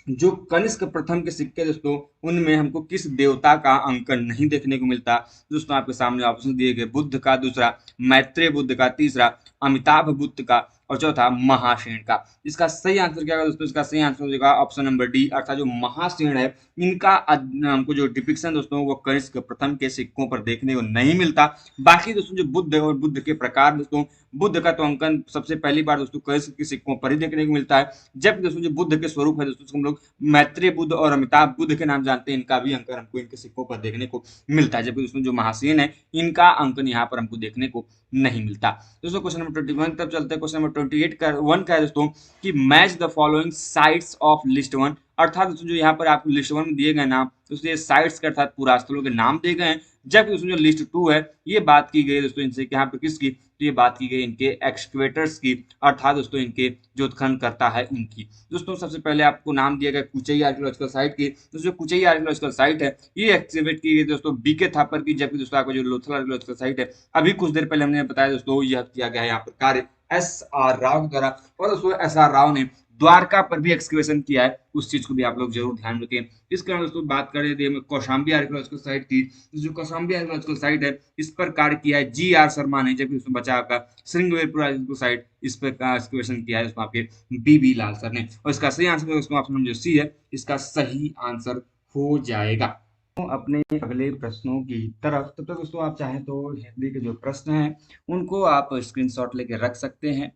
जो कनिष्क प्रथम के सिक्के दोस्तों उनमें हमको किस देवता का अंकन नहीं देखने को मिलता। दोस्तों आपके सामने ऑप्शन दिए गए बुद्ध का, दूसरा मैत्रेय बुद्ध का, तीसरा अमिताभ बुद्ध का और चौथा महासेन का। इसका सही आंसर क्या होगा दोस्तों, इसका सही आंसर हो जाएगा ऑप्शन नंबर डी अर्थात जो महासेन है इनका हमको जो डिपिक्शन दोस्तों वो कनिष्क प्रथम के सिक्कों पर देखने को नहीं मिलता। बाकी दोस्तों जो बुद्ध है और बुद्ध के प्रकार दोस्तों, बुद्ध का तो अंकन सबसे पहली बार दोस्तों कनिष्क के सिक्कों पर ही देखने को मिलता है, जबकि दोस्तों जो बुद्ध के स्वरूप है दोस्तों हम लोग मैत्रेय बुद्ध और अमिताभ बुद्ध के नाम जानते हैं, इनका भी अंकन हमको इनके सिक्कों पर देखने को मिलता है, जबकि दोस्तों जो महासेन है इनका अंकन यहाँ पर हमको देखने को नहीं मिलता। दोस्तों क्वेश्चन नंबर 21 तब चलते हैं। क्वेश्चन नंबर 28 का 1 का है दोस्तों कि match the following sites of list 1। अर्थात दोस्तों जो यहाँ पर आपको लिस्ट 1 में दिए गए नाम दोस्तों ये साइट्स के अर्थात पुरास्थलों के नाम दिए गए हैं, जबकि दोस्तों जो लिस्ट 2 है ये बात की गई दोस्तों इनसे यहाँ पर किसकी, तो ये बात की गई इनके एक्सकवेटर्स की, अर्थात दोस्तों इनके जो उत्खनन करता है उनकी। दोस्तों सबसे पहले आपको नाम दिया गया कुचई आर्कियोलॉजिकल साइट की। दोस्तों कुचई आर्कियोलॉजिकल साइट है ये एक्टिवेट की गई दोस्तों बीके थापर की, जबकि दोस्तों आपको जो लोथल आर्कियोलॉजिकल साइट है अभी कुछ देर पहले हमने बताया दोस्तों यह किया गया है यहाँ पर कार्य SR राव द्वारा। और दोस्तों SR राव ने द्वारका पर भी एक्सकवेशन किया है, उस चीज को भी आप लोग जरूर ध्यान रखें। इसके अलावा दोस्तों बात करें कौशाम्बी आर्कियोलॉजिकल साइट की, जो कौशाम्बी आर्कियोलॉजिकल साइट है इस पर कार्य किया है GR शर्मा ने, जबकि उसमें बचा आपका श्रृंगवेरपुर आर्कियोलॉजिकल साइट इस पर एक्सकवेशन किया है उसमें आपके BB लाल सर ने। और इसका सही आंसर दोस्तों ऑप्शन नंबर C है, इसका सही आंसर हो जाएगा। अपने अगले प्रश्नों की तरफ। तब तक दोस्तों आप चाहें तो हिंदी के जो प्रश्न हैं उनको आप स्क्रीनशॉट लेके रख सकते हैं।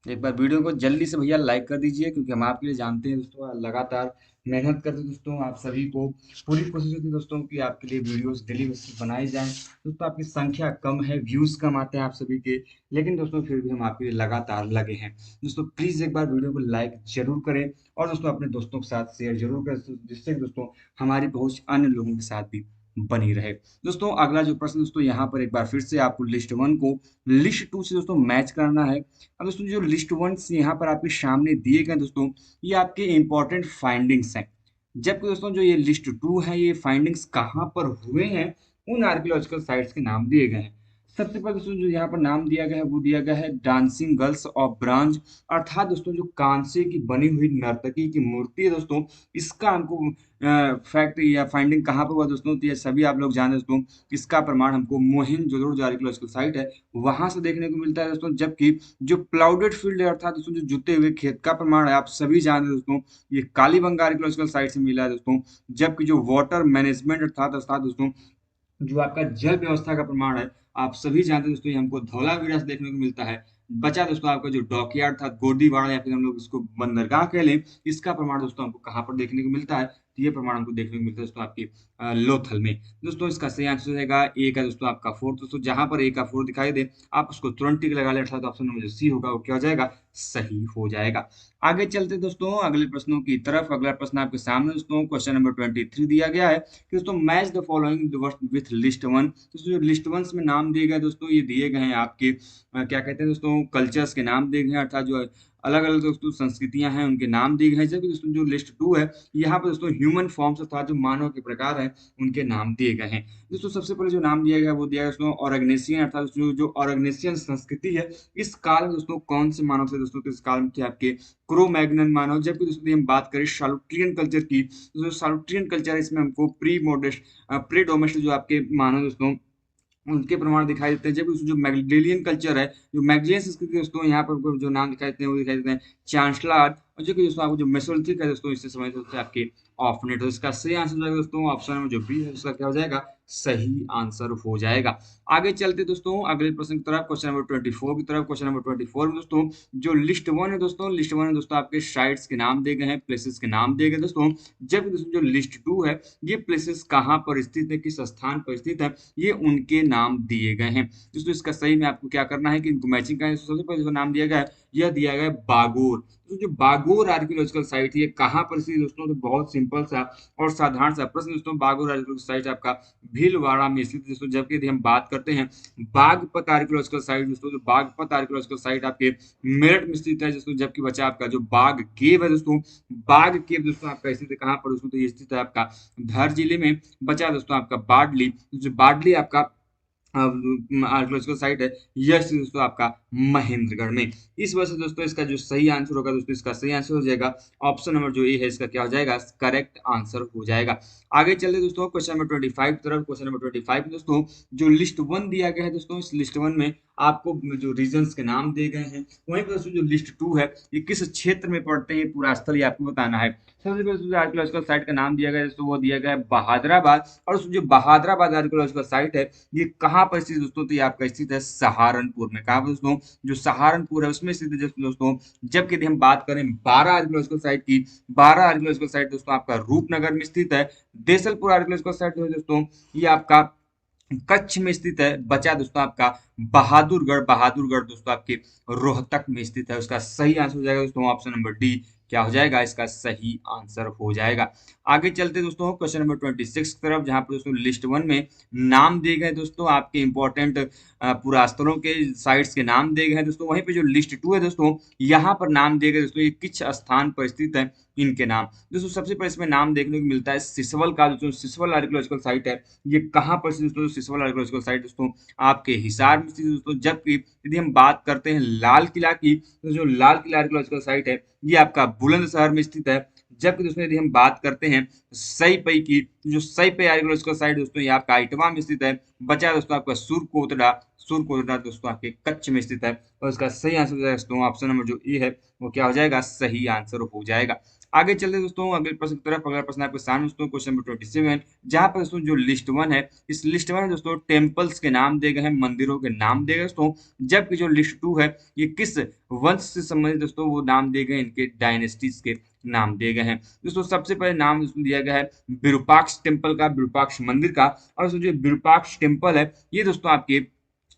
एक बार वीडियो को जल्दी से भैया लाइक कर दीजिए, क्योंकि हम आपके लिए जानते हैं दोस्तों लगातार मेहनत करते हैं दोस्तों। आप सभी को पूरी कोशिश होती है दोस्तों कि आपके लिए वीडियोस डेली बेसिस बनाई जाएं। दोस्तों आपकी संख्या कम है, व्यूज कम आते हैं आप सभी के, लेकिन दोस्तों फिर भी हम आपके लिए लगातार लगे हैं। दोस्तों प्लीज एक बार वीडियो को लाइक जरूर करें और दोस्तों अपने दोस्तों के साथ शेयर जरूर करें, जिससे कि दोस्तों हमारी पहुंच अन्य लोगों के साथ भी बनी रहे। दोस्तों अगला जो प्रश्न दोस्तों यहाँ पर एक बार फिर से आपको लिस्ट वन को लिस्ट टू से दोस्तों मैच करना है। अब दोस्तों जो लिस्ट वन यहाँ पर आपके सामने दिए गए दोस्तों, ये आपके इंपॉर्टेंट फाइंडिंग्स हैं। जबकि दोस्तों जो ये लिस्ट टू है, ये फाइंडिंग्स कहाँ पर हुए हैं, उन आर्कियोलॉजिकल साइट्स के नाम दिए गए हैं। सबसे पहले दोस्तों जो यहाँ पर नाम दिया गया है वो दिया गया है डांसिंग गर्ल्स ऑफ ब्रांज, अर्थात दोस्तों जो कांसे की बनी हुई नर्तकी की मूर्ति है दोस्तों, इसका हमको फैक्ट या फाइंडिंग कहाँ पर हुआ दोस्तों, तो ये सभी आप लोग जाने दोस्तों। इसका प्रमाण हमको मोहनजोदड़ो जो आर्कियोलॉजिकल साइट है वहां से देखने को मिलता है दोस्तों। जबकि जो प्लाउडेड फील्ड है, अर्थात दोस्तों जो जुते हुए खेत का प्रमाण है, आप सभी जान रहे दोस्तों, ये कालीबंगा आर्कियोलॉजिकल साइट से मिला है दोस्तों। जबकि जो वाटर मैनेजमेंट अर्थात अर्थात दोस्तों जो आपका जल व्यवस्था का प्रमाण है, आप सभी जानते हैं दोस्तों, ये हमको धौलावीरा से देखने को मिलता है। बचा दोस्तों आपका जो डॉकयार्ड था, गोदीवाड़ा, या फिर हम लोग इसको बंदरगाह कह लें, इसका प्रमाण दोस्तों हमको कहाँ पर देखने को मिलता है, तो ये प्रमाण हमको देखने को मिलता है दोस्तों आपकी लोथल में। दोस्तों इसका सही आंसर हो जाएगा ए का दोस्तों आपका फोर। दोस्तों जहां पर ए का फोर दिखाई दे आप उसको तुरंत टिक लगा ले, अर्थात ऑप्शन नंबर जो सी होगा वो क्या हो जाएगा, सही हो जाएगा। आगे चलते दोस्तों अगले प्रश्नों की तरफ। अगला प्रश्न आपके सामने दोस्तों क्वेश्चन नंबर 23 दिया गया है कि दोस्तों match the following with list one. दोस्तों जो लिस्ट वन में नाम दिए गए दोस्तों, ये दिए गए हैं आपके क्या कहते हैं दोस्तों, कल्चर्स के नाम दिए गए हैं, अर्थात जो अलग अलग दोस्तों संस्कृतियां हैं उनके नाम दिए गए हैं। जबकि दोस्तों जो लिस्ट टू है, यहाँ पर दोस्तों ह्यूमन फॉर्म्स अर्थात जो मानव के प्रकार हैं उनके नाम दिए गए हैं। दोस्तों सबसे पहले जो नाम दिया गया वो दिया गया दोस्तों ऑर्गेनेशियन, अर्थात जो ऑर्गेनेशियन संस्कृति है, इस काल में दोस्तों कौन से मानव से दोस्तों, इस काल में थे आपके क्रो मैग्नन मानव। जबकि दोस्तों यदि हम बात करें सालुट्रियन कल्चर की, तो सालुट्रियन कल्चर इसमें हमको प्री मॉडर्न प्री डोमेस्टिक जो आपके मानव दोस्तों उनके प्रमाण दिखाई देते हैं। जबकि उसमें जो मैगडेलियन कल्चर है, जो मैगडेलियन संस्कृति दोस्तों, यहाँ पर जो नाम दिखाई देते हैं वो दिखाई देते हैं चांसलार, और जो कि दोस्तों आपको जो मेसोलिथिक है दोस्तों, इससे समझ सकते हैं आपके ऑफनेट। तो इसका सही आंसर हो जाएगा दोस्तों ऑप्शन में जो बी है, उसका क्या हो जाएगा, सही आंसर हो जाएगा। आगे चलते दोस्तों अगले प्रश्न की तरफ, क्वेश्चन नंबर 24 की तरफ। क्वेश्चन नंबर 24 में दोस्तों जो लिस्ट वन है दोस्तों, लिस्ट वन है दोस्तों आपके साइट्स के नाम दिए गए हैं, प्लेसेस के नाम दिए गए दोस्तों। जबकि दोस्तों जो लिस्ट टू है, ये प्लेसेस कहाँ पर स्थित है, किस स्थान पर स्थित है, ये उनके नाम दिए गए हैं दोस्तों। इसका सही में आपको क्या करना है कि इनको मैचिंग करना है। सबसे पहले जो नाम दिया गया है, यह दिया गया है बागोर। तो जो बागोर आर्कियोलॉजिकल साइट है, ये कहाँ पर स्थित है दोस्तों, तो बहुत सिंपल सा और साधारण सा प्रश्न दोस्तों। बागोर आर्कियोलॉजिकल साइट आपका भीलवाड़ा में स्थित दोस्तों। जबकि यदि हम बात करते हैं बागपत आर्कियोलॉजिकल साइट दोस्तों, तो बागपत आर्कियोलॉजिकल साइट आपके मेरठ में स्थित है दोस्तों। जबकि बचा आपका जो बाग केव है दोस्तों, बाग केव दोस्तों आपका स्थित है कहाँ पर दोस्तों, तो ये स्थित है आपका धर जिले में। बचा दोस्तों आपका बाडली, जो बाडली आपका आर्कियोलॉजिकल साइट है, यह स्थित दोस्तों आपका महेंद्रगढ़ में। इस वजह से दोस्तों इसका जो सही आंसर होगा दोस्तों, इसका सही आंसर हो जाएगा ऑप्शन नंबर जो ए है, इसका क्या हो जाएगा, करेक्ट आंसर हो जाएगा। आगे चलते दोस्तों क्वेश्चन नंबर 25 की तरफ। क्वेश्चन नंबर 25 में दोस्तों जो लिस्ट वन दिया गया है दोस्तों, इस लिस्ट वन में आपको जो रीजन्स के नाम दिए गए हैं, वहीं पर दोस्तों जो लिस्ट टू है, ये किस क्षेत्र में पड़ते हैं, पूरा स्थल ये आपको बताना है। सबसे पहले जो आर्कियोलॉजिकल साइट का नाम दिया गया है दोस्तों, वो दिया गया है बहादुराबाद। और जो बहादुराबाद आर्कियोलॉजिकल साइट है, ये कहाँ पर स्थित दोस्तों, तो ये आपका स्थित है सहारनपुर में। कहाँ पर दोस्तों, जो सहारनपुर है उसमें स्थित है दोस्तों। जबकि यदि हम बात करें 12 आर्कियोलॉजिकल साइट की, 12 आर्कियोलॉजिकल साइट दोस्तों आपका रूपनगर में स्थित है। देसलपुर आर्कियोलॉजिकल साइट दोस्तों, ये आपका कच्छ में स्थित है। बचा दोस्तों आपका बहादुरगढ़, बहादुरगढ़ दोस्तों आपके रोहतक में स्थित है। उसका सही आंसर हो जाएगा दोस्तों ऑप्शन नंबर डी, क्या हो जाएगा, इसका सही आंसर हो जाएगा। आगे चलते दोस्तों क्वेश्चन नंबर 26 की तरफ, जहां पर दोस्तों लिस्ट वन में नाम दिए गए दोस्तों आपके इंपॉर्टेंट पुरास्थलों के साइट्स के नाम दिए गए हैं दोस्तों। वहीं पे जो लिस्ट टू है दोस्तों, यहाँ पर नाम दिए गए दोस्तों, ये किस स्थान पर स्थित है, इनके नाम दोस्तों। सबसे पहले इसमें नाम देखने को मिलता है सिसवल का, दोस्तों सिसवल आर्कियोलॉजिकल साइट है, ये कहाँ पर स्थित दोस्तों, सिसवल आर्कियोलॉजिकल साइट दोस्तों आपके हिसार में स्थित है दोस्तों। जबकि यदि हम बात करते हैं लाल किला की, तो जो लाल किला आर्कियोलॉजिकल साइट है, ये आपका बुलंदशहर में स्थित है। जबकि दोस्तों यदि हम बात करते हैं सईपई की, जो सईपई आर्कियोलॉजिकल साइट दोस्तों, ये आपका इटवा में स्थित है। बचा दोस्तों आपका सुरकोटड़ा, सुरकोटड़ा दोस्तों आपके कच्छ में स्थित है। और इसका सही आंसर दोस्तों ऑप्शन नंबर जो ए है, वो क्या हो जाएगा, सही आंसर हो जाएगा। आगे चलते हैं दोस्तों अगले प्रश्न की तरफ। अगला प्रश्न आपके सामने दोस्तों क्वेश्चन नंबर 27, जहाँ पर दोस्तों जो लिस्ट वन है, इस लिस्ट वन में दोस्तों टेम्पल्स के नाम दिए गए हैं, मंदिरों के नाम दिए गए दोस्तों। जबकि जो लिस्ट टू है, ये किस वंश से संबंधित दोस्तों वो नाम दिए गए, इनके डायनेस्टीज के नाम दिए गए हैं दोस्तों। सबसे पहले नाम दोस्तों दिया गया है विरूपाक्ष टेम्पल का, विरूपाक्ष मंदिर का। और दोस्तों जो विरूपाक्ष टेम्पल है, ये दोस्तों आपके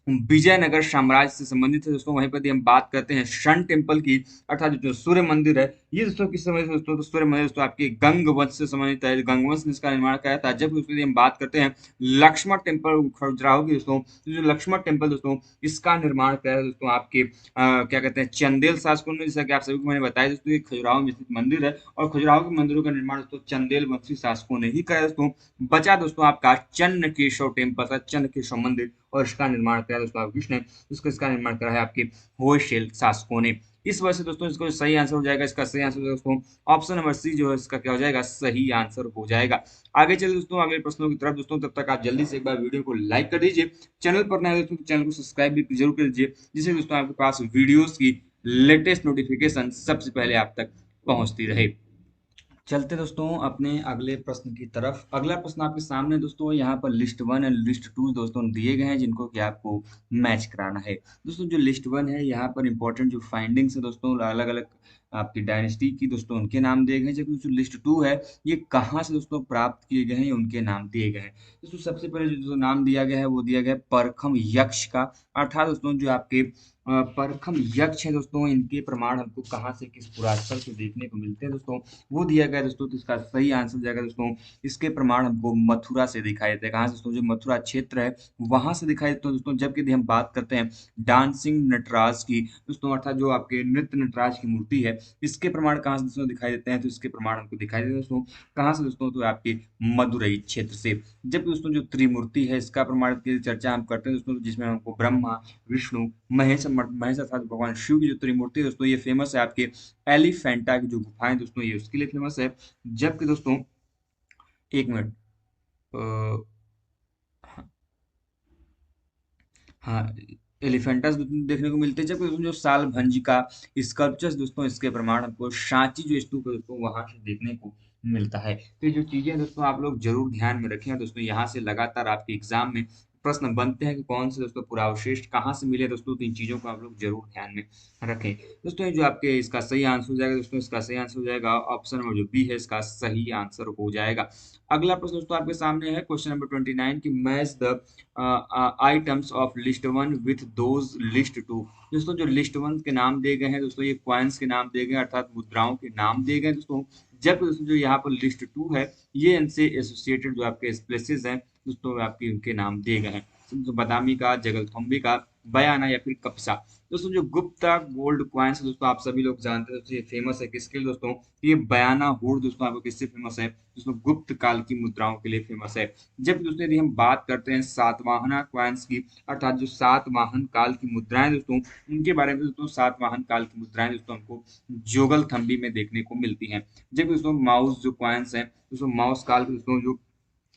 विजयनगर साम्राज्य से संबंधित है दोस्तों। वहीं पर यदि हम बात करते हैं शन टेम्पल की, अर्थात जो सूर्य मंदिर है, ये दोस्तों किस समय से दोस्तों, तो सूर्य मंदिर दोस्तों आपके गंग वंश से संबंधित है, गंग वंश ने इसका निर्माण किया था। जब उसमें हम बात करते हैं लक्ष्मण टेम्पल खजुराहो की दोस्तों, तो जो लक्ष्मण टेम्पल दोस्तों, इसका निर्माण किया है दोस्तों आपके क्या कहते हैं चंदेल शासकों ने। जैसा कि आप सभी को मैंने बताया दोस्तों, ये खजुराहो में स्थित मंदिर है और खजुराहो के मंदिरों का निर्माण दोस्तों चंदेल वंशी शासकों ने ही कराया दोस्तों। बचा दोस्तों आपका चन्नकेशव टेम्पल का, चन्नकेशव मंदिर, और इसका निर्माण करा दोस्तों किसने, इसका निर्माण करा है आपके होयशेल शासकों ने। इस वजह से दोस्तों इसको सही आंसर हो जाएगा, इसका सही आंसर दोस्तों ऑप्शन नंबर सी जो है इसका क्या हो जाएगा, सही आंसर हो जाएगा। आगे चलिए दोस्तों अगले प्रश्नों की तरफ दोस्तों। तब तक आप जल्दी से एक बार वीडियो को लाइक कर दीजिए, चैनल पर नए दोस्तों तो चैनल को सब्सक्राइब भी जरूर कर दीजिए, जिससे दोस्तों आपके पास वीडियोस की लेटेस्ट नोटिफिकेशन सबसे पहले आप तक पहुंचती रहे। चलते दोस्तों अपने अगले प्रश्न की तरफ। अगला प्रश्न आपके सामने दोस्तों, यहाँ पर list one and list two दोस्तों दिए गए हैं, जिनको कि आपको मैच कराना है दोस्तों। जो लिस्ट वन है, यहाँ पर इंपॉर्टेंट जो फाइंडिंग्स है दोस्तों, अलग अलग आपकी डायनेस्टी की दोस्तों उनके नाम दिए गए हैं। जबकि जो लिस्ट टू है, ये कहाँ से दोस्तों प्राप्त किए गए हैं, उनके नाम दिए गए हैं दोस्तों। सबसे पहले जो नाम दिया गया है वो दिया गया है परखम यक्ष का, अर्थात दोस्तों जो आपके परखम यक्ष है दोस्तों, इनके प्रमाण हमको कहाँ से, किस पुरास्थल से देखने को मिलते हैं दोस्तों, वो दिया गया दोस्तों। तो इसका सही आंसर जाएगा दोस्तों, इसके प्रमाण हमको मथुरा से दिखाई देते हैं। कहाँ से दोस्तों, जो मथुरा क्षेत्र है वहां से दिखाई देते हैं दोस्तों। जबकि यदि हम बात करते हैं डांसिंग नटराज की दोस्तों, अर्थात जो आपके नृत्य नटराज की मूर्ति है, इसके प्रमाण कहाँ से दोस्तों दिखाई देते हैं, तो इसके प्रमाण हमको दिखाई देते हैं दोस्तों कहाँ से दोस्तों, तो आपके मदुरई क्षेत्र से। जबकि दोस्तों जो त्रिमूर्ति है, इसका प्रमाण की चर्चा हम करते हैं दोस्तों, जिसमें हमको ब्रह्मा, विष्णु, महेश महेश अर्थात भगवान शिव की जो त्रिमूर्ति है दोस्तों, ये फेमस है आपके एलिफेंटा की जो गुफाएं दोस्तों, ये उसके लिए फेमस है। जबकि दोस्तों एक मिनट, हाँ, एलिफेंटस देखने को मिलते हैं। जबकि दोस्तों जो साल भंज का स्कल्पचर्स दोस्तों, इसके प्रमाण हमको सांची जो स्तूप है दोस्तों, वहां से देखने को मिलता है। तो ये जो चीजें दोस्तों आप लोग जरूर ध्यान में रखें दोस्तों, यहाँ से लगातार आपके एग्जाम में प्रश्न बनते हैं कि कौन से दोस्तों पुरावशेष कहाँ से मिले दोस्तों। तो इन चीजों को आप लोग जरूर ध्यान में रखें दोस्तों। ये जो आपके इसका सही आंसर हो जाएगा दोस्तों, इसका सही आंसर हो जाएगा ऑप्शन नंबर जो बी है, इसका सही आंसर हो जाएगा। अगला प्रश्न दोस्तों आपके सामने है क्वेश्चन नंबर 29 की match the items of list one with those list two. दोस्तों जो लिस्ट वन के नाम दिए गए हैं दोस्तों, ये क्वाइंस के नाम दिए गए हैं, अर्थात मुद्राओं के नाम दिए गए हैं दोस्तों। जबकि दोस्तों जो यहाँ पर लिस्ट टू है, ये इनसे एसोसिएटेड जो आपके प्लेसेस हैं दोस्तों, आपके उनके नाम दिए गए हैं। तो बादामी का, जगलथम्बी का, बयाना या फिर कपसा। दोस्तों जो गुप्ता गोल्ड कॉइन्स है दोस्तों, आप सभी लोग जानते हैं दोस्तों, ये फेमस है किसके लिए दोस्तों, ये बयाना होड़ दोस्तों आपको किससे फेमस है दोस्तों, गुप्त काल की मुद्राओं के लिए फेमस है। जब दोस्तों यदि हम बात करते हैं सातवाहना कॉइन्स की, अर्थात जो सातवाहन काल की मुद्राएं दोस्तों, उनके बारे में दोस्तों, सातवाहन काल की मुद्राएं दोस्तों हमको जोगल थम्बी में देखने को मिलती हैं। जबकि दोस्तों माउस जो कॉइन्स हैं दोस्तों, माउस काल के दोस्तों जो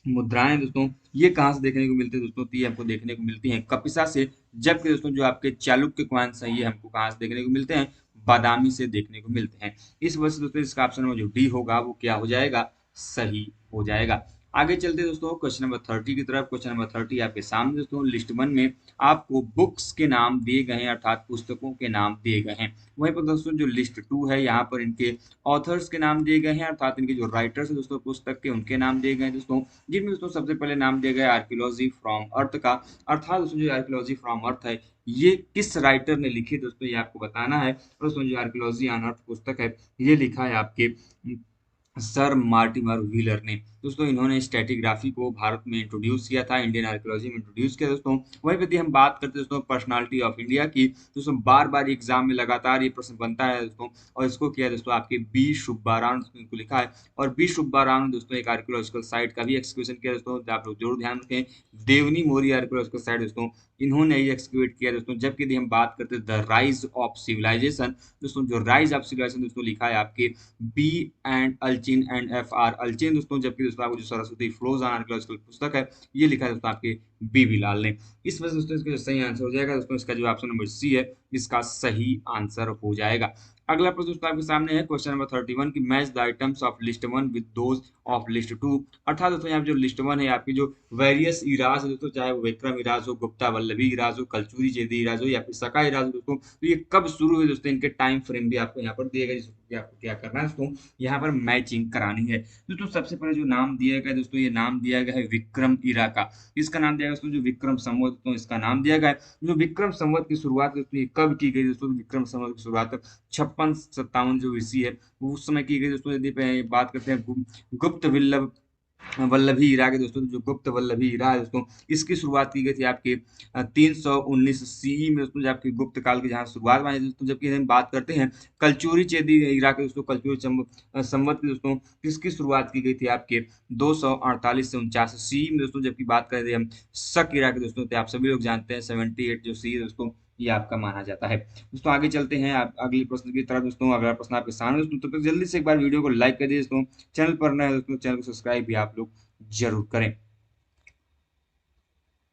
मुद्राएं दोस्तों, ये कहाँ से देखने को मिलती है दोस्तों, तो ये हमको देखने को मिलती हैं कपिसा से। जबकि दोस्तों जो आपके चालुक्य कॉइन्स हैं, ये हमको कहाँ से देखने को मिलते हैं, बादामी से देखने को मिलते हैं। इस वजह से दोस्तों इसका ऑप्शन में जो डी होगा वो क्या हो जाएगा, सही हो जाएगा। आगे चलते दोस्तों क्वेश्चन नंबर 30 की तरफ। क्वेश्चन नंबर 30 आपके सामने दोस्तों, लिस्ट वन में आपको बुक्स के नाम दिए गए हैं, अर्थात पुस्तकों के नाम दिए गए हैं। वहीं पर दोस्तों जो लिस्ट टू है, यहाँ पर इनके ऑथर्स के नाम दिए गए हैं, अर्थात इनके जो राइटर्स है दोस्तों पुस्तक के, उनके नाम दिए गए हैं दोस्तों। जिनमें दोस्तों सबसे पहले नाम दिया गया है आर्कियोलॉजी फ्रॉम अर्थ का, अर्थात दोस्तों जो आर्कियोलॉजी फ्रॉम अर्थ है, ये किस राइटर ने लिखी दोस्तों, ये आपको बताना है। दोस्तों जो आर्कियोलॉजी ऑन अर्थ पुस्तक है, ये लिखा है आपके सर मार्टिमर व्हीलर ने दोस्तों। इन्होंने स्टैटिग्राफी को भारत में इंट्रोड्यूस किया था, इंडियन आर्कियोलॉजी में इंट्रोड्यूस किया दोस्तों। वहीं यदि हम बात करते हैं दोस्तों पर्सनालिटी ऑफ इंडिया की, दोस्तों बार बार एग्जाम में लगातार ये प्रश्न बनता है दोस्तों, और इसको किया दोस्तों आपके बी सुब्बा राव को लिखा है। और बी सुब्बा राव ने दोस्तों एक आर्कियोलॉजिकल साइट का भी एक्सक्यूशन किया दोस्तों, आप लोग जरूर ध्यान रखें। देवनी मोरी आर्कियोलॉजिकल साइट दोस्तों, इन्होंने ही एक्सक्यूट किया दोस्तों। जबकि यदि हम बात करते हैं द राइज ऑफ सिविलाइजेशन दोस्तों, जो राइज ऑफ सिविलाइजेशन दोस्तों लिखा है आपके B and Allchin and F R Allchin दोस्तों। जबकि दोस्तों आपको जो सरस्वती फ्लोज ऑन आर्कियोलॉजिकल पुस्तक है, ये लिखा है दोस्तों आपके बी बिलाल ने। इस वजह से दोस्तों इसका जो सही आंसर हो जाएगा दोस्तों, इसका जो ऑप्शन नंबर सी है, इसका सही आंसर हो जाएगा। अगला प्रश्न दोस्तों आपके सामने है क्वेश्चन नंबर 31 की match the items of list 1 with those of list 2। अर्थात दोस्तों यहाँ पे जो लिस्ट 1 है आपकी जो वेरियस इराज है दोस्तों, चाहे वो विक्रम इराज हो, गुप्ता वल्लभी इराज हो, कलचुरी चेदी इराज हो या फिर सका इराज हो दोस्तों, तो ये कब शुरू हुए दोस्तों, इनके टाइम फ्रेम भी आपको यहाँ पर दिए गए, जिसको कि आपको क्या करना है दोस्तों, यहाँ पर मैचिंग करानी है दोस्तों। सबसे पहले जो नाम दिया गया है दोस्तों, ये नाम दिया गया है विक्रम इरा का। इसका नाम दिया गया दोस्तों जो विक्रम संवत दोस्तों, इसका नाम दिया गया है। जो विक्रम संवत की शुरुआत दोस्तों ये कब की गई दोस्तों, विक्रम संवत की शुरुआत 56-57 जो ईस्वी है वो उस समय की गई दोस्तों। यदि बात करते हैं गुप्त विल्लभ वल्लभी ईरा के दोस्तों, जो गुप्त वल्लभी ईरा है दोस्तों, इसकी शुरुआत की गई थी आपके 319 सीई में दोस्तों, जबकि गुप्त काल की जहाँ शुरुआत हुई दोस्तों। जबकि हम बात करते हैं कलचुरी चेदी ईरा के दोस्तों, कलचुरी संवत की दोस्तों, इसकी शुरुआत की गई थी आपके 248 से 49 सी में दोस्तों। जबकि बात करें हम शक ईरा के दोस्तों, तो आप सभी लोग जानते हैं 78 जो सी दोस्तों ये आपका माना जाता है दोस्तों। आगे चलते हैं आप अगले प्रश्न की तरफ दोस्तों। अगला प्रश्न आपके सामने दोस्तों, तो जल्दी से एक बार वीडियो को लाइक कर दीजिए दोस्तों। चैनल पर नए दोस्तों, चैनल को सब्सक्राइब भी आप लोग जरूर करें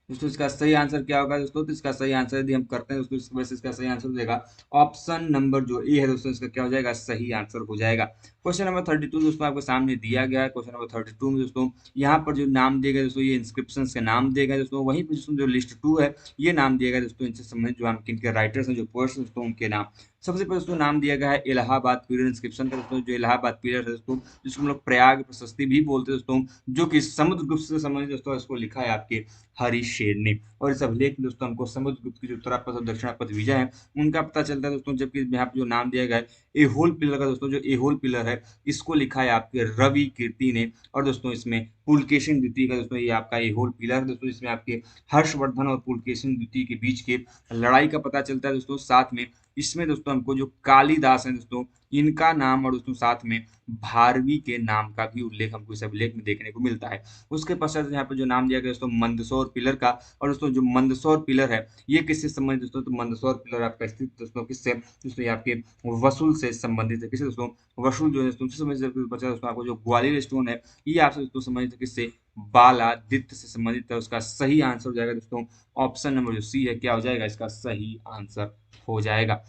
दोस्तों। इसका सही आंसर क्या होगा दोस्तों, तो इसका सही आंसर यदि हम करते हैं दोस्तों, इसकी वजह से इसका सही आंसर हो जाएगा ऑप्शन नंबर जो ए है दोस्तों, इसका क्या हो जाएगा, सही आंसर हो जाएगा। क्वेश्चन नंबर 32 दोस्तों आपके सामने दिया गया है। क्वेश्चन नंबर 32 में दोस्तों यहाँ पर जो नाम दिए गए दोस्तों, ये इंस्क्रिप्शन के नाम दिए गए दोस्तों। वहीं पर दोस्तों जो लिस्ट 2 है ये नाम दिया गया दोस्तों, इनसे संबंधित जो हम किनके राइटर्स हैं, जो पोएट्स दोस्तों, उनके नाम। सबसे पहले दोस्तों नाम दिया गया है इलाहाबाद पीलर इंस्क्रिप्शन का दोस्तों। जो इलाहाबाद पीलर है दोस्तों, जिसको हम लोग प्रयाग प्रशस्ति भी बोलते हैं दोस्तों, जो कि समुद्रगुप्त से संबंधित दोस्तों, इसको लिखा है आपके हरिशेर ने। और इस अभिलेख में दोस्तों हमको समुद्रगुप्त की जो उत्तरापद और दक्षिणापद विजय है उनका पता चलता है दोस्तों। जबकि यहाँ पे जो नाम दिया गया है एहोल पिलर का दोस्तों, जो एहोल पिलर है इसको लिखा है आपके रवि कीर्ति ने। और दोस्तों इसमें पुलकेशिन द्वितीय का दोस्तों ये आपका एहोल पिलर है दोस्तों, इसमें आपके हर्षवर्धन और पुलकेशिन द्वितीय के बीच के लड़ाई का पता चलता है दोस्तों। साथ में इसमें दोस्तों हमको जो कालिदास है दोस्तों, इनका नाम और दोस्तों साथ में भारवी के नाम का भी उल्लेख हमको इस अभिलेख में देखने को मिलता है। उसके पश्चात यहाँ पर जो नाम दिया गया दोस्तों मंदसौर पिलर का। और दोस्तों जो मंदसौर पिलर है ये किससे संबंधित दोस्तों, तो मंदसौर पिलर आपका स्थित दोस्तों किससे, दोस्तों ये आपके वसूल से संबंधित है। किससे दोस्तों, वसूल जो है तुमसे संबंधित बचा दोस्तों। आपको जो ग्वालियर स्टोन है ये आपसे दोस्तों संबंधित है किससे, बालादित्य से संबंधित है। उसका सही आंसर हो जाएगा दोस्तों ऑप्शन नंबर जो सी है, क्या हो जाएगा, इसका सही आंसर हो जाएगा।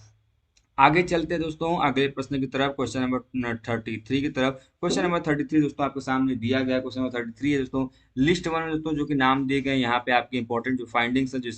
आगे चलते हैं दोस्तों अगले प्रश्न की तरफ, क्वेश्चन नंबर 33 की तरफ। क्वेश्चन नंबर 33 दोस्तों आपके सामने दिया गया। क्वेश्चन नंबर 33 है दोस्तों लिस्ट 1 में दोस्तों, जो कि नाम दिए गए यहाँ पे आपके इंपॉर्टेंट जो फाइंडिंग्स है, जो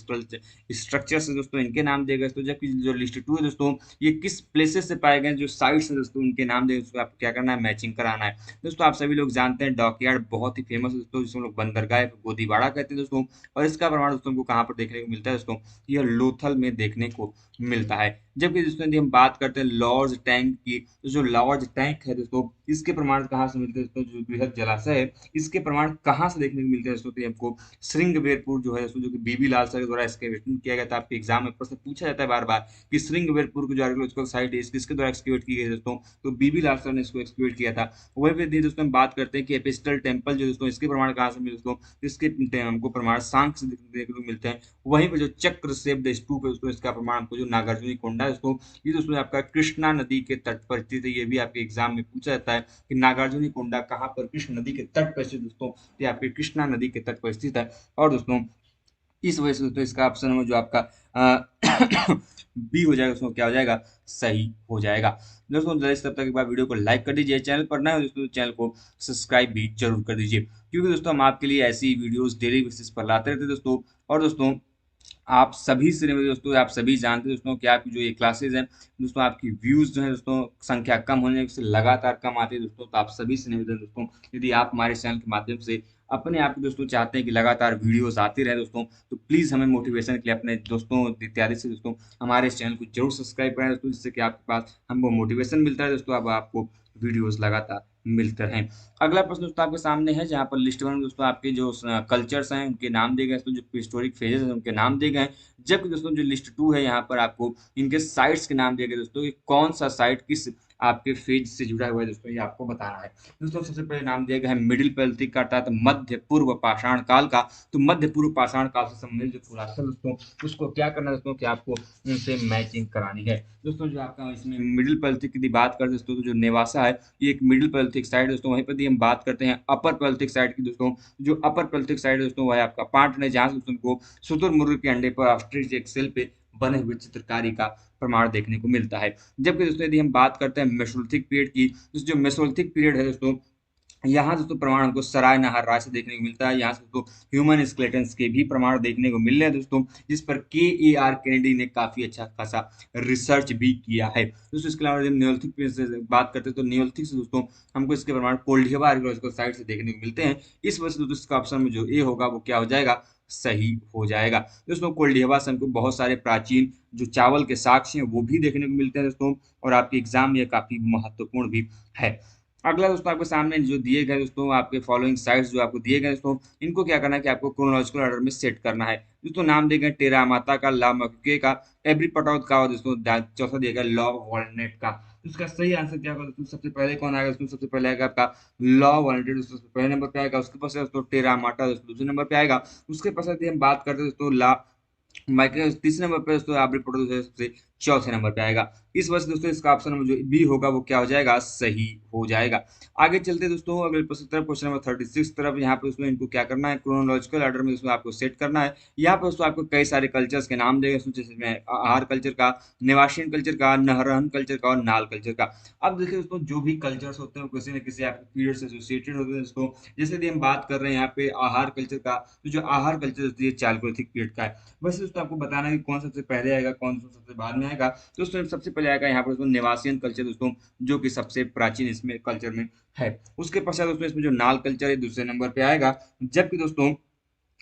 स्ट्रक्चर्स है दोस्तों, इनके नाम दिए गए दोस्तों। जबकि जो लिस्ट 2 है दोस्तों, ये किस प्लेसेस से पाए गए, जो साइट्स है दोस्तों, उनके नाम दिए गए। आपको क्या करना है, मैचिंग कराना है दोस्तों। आप सभी लोग जानते हैं डॉकयार्ड बहुत ही फेमस है दोस्तों, जिसको लोग बंदरगाह गोदीबाड़ा कहते हैं दोस्तों। और इसका प्रमाण दोस्तों को कहाँ पर देखने को मिलता है दोस्तों, यह लोथल में देखने को मिलता है। जबकि दोस्तों यदि हम बात करते हैं लॉर्ज टैंक की, तो जो लॉर्ज टैंक है दोस्तों, इसके प्रमाण कहाँ से मिलते हैं दोस्तों, जो बृहद जलाशय है इसके प्रमाण कहाँ से देखने को मिलते हैं दोस्तों, तो हमको श्रृंगवेरपुर जो है दोस्तों, जो कि बीबी लाल सर के द्वारा एक्सकेवेशन किया गया था। आपके एग्जाम में प्रश्न पूछा जाता है बार बार कि श्रृंगवेरपुर की जो आर्कियोलॉजिकल साइट है किसके द्वारा एक्सकेवेट की गई दोस्तों, तो बीबी लाल सर ने इसको एक्सकेवेट किया था। वही पे दोस्तों हम बात करते हैं कि एपिस्टल टेम्पल जो दोस्तों, इसके प्रमाण कहाँ से मिले दोस्तों, इसके हमको प्रमाण सांख से देखने को मिलते हैं। वहीं पर जो चक्र सेप्ड स्तूप है दोस्तों, इसका प्रमाण हमको जो नागार्जुनी कोंडा है दोस्तों, ये दोस्तों आपका कृष्णा नदी के तट पर स्थित है। ये भी आपके एग्जाम में पूछा जाता है कि नागार्जुनी कोंडा कहाँ पर, कृष्ण नदी के तट पर स्थित दोस्तों, ये आपके कृष्णा नदी के तट पर स्थित है। और दोस्तों इस वजह से दोस्तों इसका ऑप्शन में जो आपका बी हो जाएगा दोस्तों, क्या हो जाएगा, सही हो जाएगा। दोस्तों जल्दी से तब तक एक बार वीडियो को लाइक कर दीजिए, चैनल पर नए हो दोस्तों चैनल को सब्सक्राइब भी जरूर कर दीजिए, क्योंकि दोस्तों हम आपके लिए ऐसी वीडियोस डेली बेसिस पर लाते रहते हैं दोस्तों। और दोस्तों आप सभी से दोस्तों, आप सभी जानते हैं दोस्तों कि आपकी जो ये क्लासेज हैं दोस्तों, आपकी व्यूज जो है दोस्तों संख्या कम होने से लगातार कम आती है दोस्तों। तो आप सभी से निवेदन दोस्तों, यदि आप हमारे चैनल के माध्यम से अपने आप दोस्तों चाहते हैं कि लगातार वीडियोस आती रहे दोस्तों, तो प्लीज़ हमें मोटिवेशन के लिए अपने दोस्तों इत्यादि से दोस्तों हमारे इस चैनल को जरूर सब्सक्राइब करें दोस्तों, जिससे कि आपके पास हमको मोटिवेशन मिलता है दोस्तों, अब आपको वीडियोस लगातार मिलते रहें। अगला प्रश्न दोस्तों आपके सामने है, जहाँ पर लिस्ट 1 में दोस्तों आपके जो कल्चर्स हैं उनके नाम दिए गए दोस्तों, जो हिस्टोरिक फेजेस हैं उनके नाम दिए गए। जबकि दोस्तों जो लिस्ट 2 है यहाँ पर आपको इनके साइट्स के नाम दिए गए दोस्तों, कि कौन सा साइट किस आपके फेज से जुड़ा हुआ है दोस्तों, ये आपको बताना है दोस्तों। सबसे पहले नाम दिया गया है मिडिल पैलिथिक का, अर्थात मध्य पूर्व पाषाण काल का। तो मध्य पूर्व पाषाण काल से संबंधित जो खुलासा दोस्तों, उसको क्या करना है दोस्तों, कि आपको उनसे मैचिंग करानी है दोस्तों। जो आपका इसमें मिडिल पैलिथिक की बात करते दोस्तों, तो जो नेवासा है ये एक मिडिल पैलिथिक साइट दोस्तों। वहीं पर हम बात करते हैं अपर पैलिथिक साइट की दोस्तों, जो अपर पैलिथिक साइट दोस्तों वह है आपका पाटन है, जहाँ से दोस्तों को शुतुरमुर्ग के अंडे पर ऑस्ट्रिच एक सेल पे बने हुए चित्रकारी का प्रमाण देखने को मिलता है। जबकि दोस्तों यदि हम बात करते हैं मेसोलिथिक पीरियड की, तो जो मेसोलिथिक पीरियड है दोस्तों, यहाँ दोस्तों प्रमाण हमको सराय नहर राज से देखने को मिलता है। यहाँ से दोस्तों ह्यूमन स्केलेटन्स के भी प्रमाण देखने को मिल रहे हैं दोस्तों, जिस पर KAR केनेडी ने काफी अच्छा खासा रिसर्च भी किया है दोस्तों। इसके अलावा जब नियोलिथिक पीरियड से बात करते हैं तो नियोलिथिक से दोस्तों हमको इसके प्रमाण कोल्डियावा आर्कियोलॉजिकल साइट से देखने को मिलते हैं। इस वजह से दोस्तों इसका ऑप्शन में जो ए होगा वो क्या हो जाएगा, सही हो जाएगा दोस्तों। कोल्डियावा से हमको बहुत सारे प्राचीन जो चावल के साक्ष्य हैं वो भी देखने को मिलते हैं दोस्तों, और आपके एग्जाम में काफी महत्वपूर्ण भी है। अगला दोस्तों आपके सामने जो दिए गए दोस्तों आपके फॉलोइंग साइट्स जो आपको दिए गए दोस्तों, इनको क्या करना है कि आपको क्रोनोलॉजिकल ऑर्डर में सेट करना है दोस्तों। नाम दिए गए टेरा माता का, ला मक्के का, एवरी पटौद का, और दोस्तों चौथा दिया गया लॉ वॉलनेट का। तो इसका सही आंसर क्या होगा दोस्तों, सबसे पहले कौन आएगा दोस्तों, सबसे पहले आएगा आपका लॉ वॉलनेट दोस्तों, सबसे पहले नंबर पे आएगा। उसके पास दोस्तों टेरा माटा दोस्तों दूसरे नंबर पे आएगा। उसके पास यदि हम बात करते हैं दोस्तों ला माइक्रो तीसरे नंबर पे दोस्तों एवरी पटौद सबसे चौथे नंबर पे आएगा। इस वजह से दोस्तों इसका ऑप्शन नंबर जो बी होगा वो क्या हो जाएगा, सही हो जाएगा। आगे चलते दोस्तों अगले प्रश्न की तरफ, क्वेश्चन नंबर 36 तरफ। यहाँ पे दोस्तों इनको क्या करना है, क्रोनोलॉजिकल ऑर्डर में दोस्तों आपको सेट करना है। यहाँ पे दोस्तों आपको कई सारे कल्चर्स के नाम देंगे, जैसे आहार कल्चर का, निवासियन कल्चर का, नहरहन कल्चर का और नाल कल्चर का। अब देखिए दोस्तों जो भी कल्चर्स होते हैं किसी न किसी आपके पीरियड से एसोसिएटेड होते हैं दोस्तों। जैसे यदि हम बात कर रहे हैं यहाँ पे आहार कल्चर का, तो जो आहार कल्चर ये चालकोलिथिक पीरियड का है। बस दोस्तों आपको बताना है कि कौन सबसे पहले आएगा, कौन सा सबसे बाद में आएगा। दोस्तों सबसे पहले आएगा यहाँ पर दोस्तों निवासियन कल्चर दोस्तों, जो कि सबसे प्राचीन इसमें कल्चर में है। उसके पश्चात दोस्तों इसमें जो नाल कल्चर है दूसरे नंबर पे आएगा। जबकि दोस्तों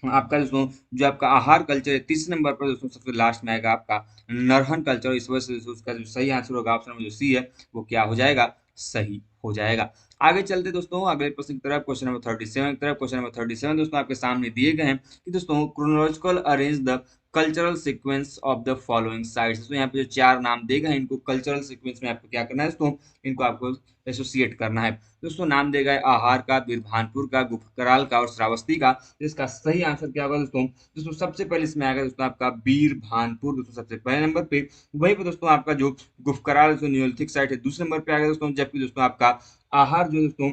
आपका दोस्तों जो आपका आहार कल्चर है तीसरे नंबर पर दोस्तों सबसे लास्ट में आएगा आपका नरहन कल्चर। इस वजह से दोस्तों उसका जो सही आंसर होगा ऑप्शन में जो सी है वो क्या हो जाएगा, सही हो जाएगा। आगे चलते दोस्तों अगले प्रश्न की तरफ, क्वेश्चन नंबर 37 की तरफ। क्वेश्चन नंबर 37 दोस्तों आपके सामने दिए गए हैं कि दोस्तों chronological arrange the cultural sequence of the following sites. तो यहाँ पे जो चार नाम दिए गए हैं इनको कल्चरल सीक्वेंस में आपको क्या करना है दोस्तों, इनको आपको एसोसिएट करना है दोस्तों। नाम दिया गया है आहार का, बिरभानपुर का, गुफकराल का और श्रावस्ती का। इसका सही आंसर क्या होगा दोस्तों, दोस्तों सबसे पहले इसमें आएगा दोस्तों आपका बीरभानपुर दोस्तों सबसे पहले नंबर पे। वहीं पे दोस्तों आपका जो गुफकराल जो नियोलिथिक साइट है दूसरे नंबर पे आएगा दोस्तों। जबकि दोस्तों आपका आहार जो दोस्तों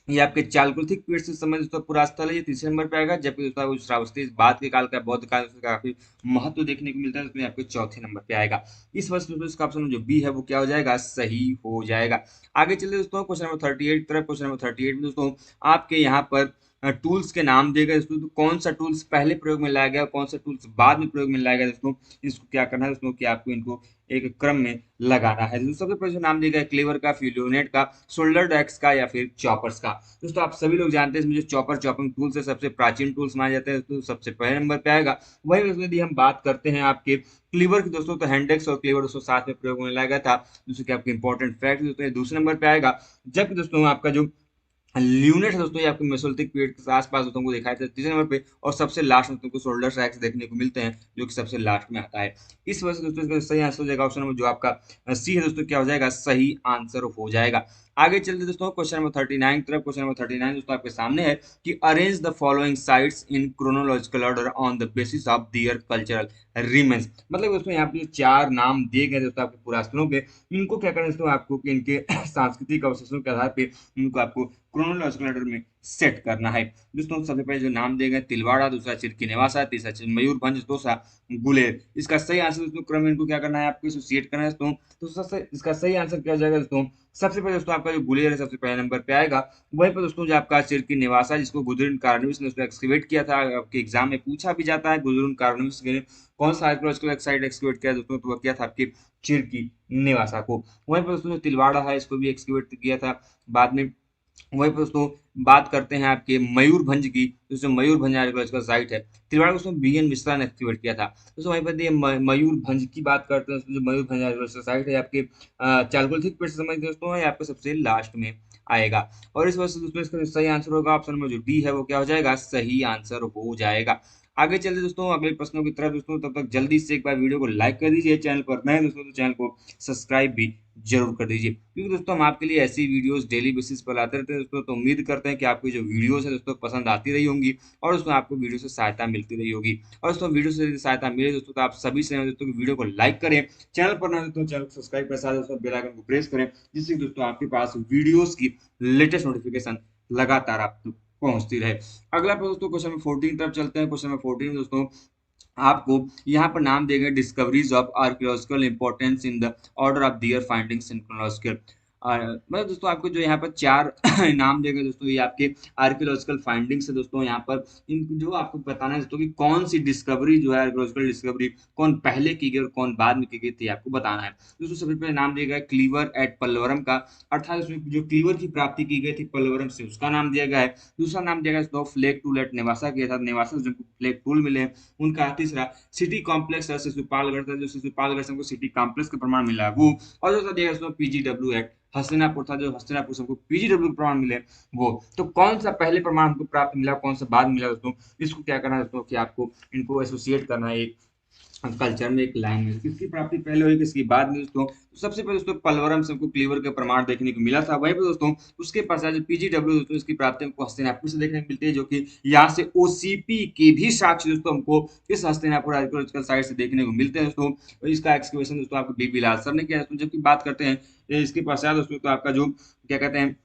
ये आपके चालकोलिथिक पीरियड से संबंधित दोस्तों पूरा स्थल है, ये तीसरे नंबर पे आएगा। जबकि दोस्तों आपको श्रावस्ती इस बाद के काल का बौद्ध काल का काफी महत्व देखने को मिलता है, उसमें आपके चौथे नंबर पे आएगा। इस वर्ष दोस्तों इसका ऑप्शन जो बी है वो क्या हो जाएगा, सही हो जाएगा। आगे चलिए दोस्तों क्वेश्चन नंबर 38 की तरफ। क्वेश्चन नंबर 38 में दोस्तों आपके यहाँ पर टूल्स के नाम दिए गए दोस्तों, तो कौन सा टूल्स पहले प्रयोग में लाया गया, कौन सा टूल्स बाद में प्रयोग में लाया गया दोस्तों, इसको क्या करना है दोस्तों कि आपको इनको एक क्रम में लगाना है। दोस्तों सबसे पहले जो नाम दिया गया क्लेवर का, फ्यूलियोनेट का, शोल्डर डेक्स का या फिर चॉपर्स का। दोस्तों आप सभी लोग जानते हैं इसमें जो चॉपर चॉपिंग टूल्स है सबसे प्राचीन टूल्स माने जाते हैं, तो सबसे पहले नंबर पे आएगा। वही यदि हम बात करते हैं आपके क्लीवर की दोस्तों, तो हैंडेक्स और क्लीवर दोस्तों साथ में प्रयोग में लाया गया था, जिससे कि आपके इंपॉर्टेंट फैक्ट दोस्तों दूसरे नंबर पे आएगा। जबकि दोस्तों आपका जो ल्यूनेट है दोस्तों ये आपके मेसोलिथिक पीरियड के आसपास दोस्तों को दिखाई देता है तीसरे नंबर पे, और सबसे लास्ट में तुमको शोल्डर सैक्स देखने को मिलते हैं जो कि सबसे लास्ट में आता है। इस वजह से दोस्तों इसका सही आंसर हो जाएगा ऑप्शन नंबर जो आपका सी है दोस्तों, क्या हो जाएगा, सही आंसर हो जाएगा। आगे चलते दोस्तों क्वेश्चन नंबर 39 की तरफ। क्वेश्चन नंबर 39 दोस्तों आपके सामने है कि arrange the following sites in chronological order on the basis of their cultural remains. मतलब दोस्तों यहाँ पे जो चार नाम दिए गए दोस्तों आपके पुरातनों के, इनको क्या करना है दोस्तों आपको कि इनके सांस्कृतिक अवशेषों के आधार पे इनको आपको क्रोनोलॉजिकल ऑर्डर में सेट करना है दोस्तों। सबसे पहले जो नाम दिए गए तिलवाड़ा, दूसरा चिरकी निवासा, तीसरा मयूरभंज, दूसरा गुलेर। इसका सही आंसर दोस्तों क्रम में इनको क्या करना है, आपको एसोसिएट करना है दोस्तों। तो इसका सही आंसर क्या हो जाएगा दोस्तों, सबसे पहले दोस्तों आपका जो गुलेर है सबसे पहले नंबर पे आएगा। वहीं पर दोस्तों जो आपका चिरकी निवासा जिसको गुदरिन कार्नविस ने उसको एक्सकवेट किया था, आपके एग्जाम में पूछा भी जाता है गुदरिन कार्नविस ने कौन सा आर्कियोलॉजिकल साइट एक्सकवेट किया दोस्तों, तो वह किया था आपके चिरकी निवासा को। वहीं पर दोस्तों जो तिलवाड़ा है इसको भी एक्सकवेट किया था बाद में। वहीं पर दोस्तों बात करते हैं आपके मयूरभंज की, दोस्तों मयूरभंज आर्कियोलॉजिकल साइट है, तिलवाड़ा दोस्तों BN मिश्रा ने एक्टिवेट किया था। दोस्तों वहीं पर मयूरभंज की बात करते हैं, जो मयूरभंज आर्कियोलॉजिकल साइट है आपके चालकोलिथिक पीरियड से संबंधित दोस्तों है, आपको सबसे लास्ट में आएगा। और इस वजह से दोस्तों इसका जो सही आंसर होगा ऑप्शन में जो डी है वो क्या हो जाएगा, सही आंसर हो जाएगा। आगे चलते दोस्तों अगले प्रश्नों की तरफ दोस्तों, तब तक जल्दी से एक बार वीडियो को लाइक कर दीजिए, चैनल पर नए दोस्तों तो चैनल को सब्सक्राइब भी जरूर कर दीजिए, क्योंकि दोस्तों हम आपके लिए ऐसी वीडियोस डेली बेसिस पर लाते रहते हैं दोस्तों। तो उम्मीद करते हैं कि आपकी जो वीडियोस है दोस्तों पसंद आती रही होंगी और दोस्तों आपको वीडियो से सहायता मिलती रही होगी। और दोस्तों वीडियो से यदि सहायता मिले दोस्तों तो आप सभी से दोस्तों वीडियो को लाइक करें, चैनल पर नए दोस्तों चैनल को सब्सक्राइब कर साथ दोस्तों बेल आइकन को प्रेस करें, जिससे दोस्तों आपके पास वीडियोस की लेटेस्ट नोटिफिकेशन लगातार आप तक पहुंचती रहे। अगला दोस्तों क्वेश्चन नंबर 14 तरफ चलते हैं। क्वेश्चन नंबर 14 दोस्तों आपको यहाँ पर नाम दिए गए discoveries of archaeological importance in the order of their findings in chronological. मतलब दोस्तों आपको जो यहाँ पर चार नाम दिए गए दोस्तों, ये आपके आर्कियोलॉजिकल फाइंडिंग्स है दोस्तों। यहाँ पर इन जो आपको बताना है दोस्तों कि कौन सी डिस्कवरी जो है, आर्कियोलॉजिकल डिस्कवरी कौन पहले की गई और कौन बाद में की गई थी, आपको बताना है दोस्तों। सबसे पहले नाम दिया गया क्लीवर एट पल्लवरम का, अर्थात उसमें जो क्लीवर की प्राप्ति की गई थी पल्लवरम से, उसका नाम दिया गया है। दूसरा नाम दिया गया दोस्तों फ्लैग टूल एट नेवासा के, अर्थात नेवासा से जिनको फ्लैग टूल मिले हैं उनका। तीसरा सिटी कॉम्प्लेक्स है शिशुपालगढ़ था, जो शिशुपालगढ़ से हमको सिटी कॉम्प्लेक्स का प्रमाण मिला है वो। और जो दिया गया पीजीडब्ल्यू एक्ट हस्तिनापुर था, जो हस्तिनापुर से हमको पीजीडब्ल्यू का प्रमाण मिले वो। तो कौन सा पहले प्रमाण हमको प्राप्त मिला, कौन सा बाद मिला दोस्तों, इसको क्या करना है दोस्तों कि आपको इनको एसोसिएट करना है एक कल्चर में, एक लाइन में, किसकी प्राप्ति पहले हुई किसकी बाद में दोस्तों। तो सबसे पहले दोस्तों पलवरम से हमको क्लीवर के प्रमाण देखने को मिला था, वहीं पर दोस्तों उसके पश्चात पीजीडब्ल्यू दोस्तों इसकी प्राप्ति हमको हस्तिनापुर से देखने को मिलती है, जो कि यहाँ से ओसीपी के भी साक्ष्य दोस्तों हमको इस हस्तिनापुर आर्कियोलॉजिकल साइट से देखने को मिलते हैं दोस्तों। और इसका एक्सकवेशन दोस्तों आपको बीबी लाल सर ने किया दोस्तों। जबकि बात करते हैं इसके पश्चात दोस्तों, तो आपका जो क्या कहते हैं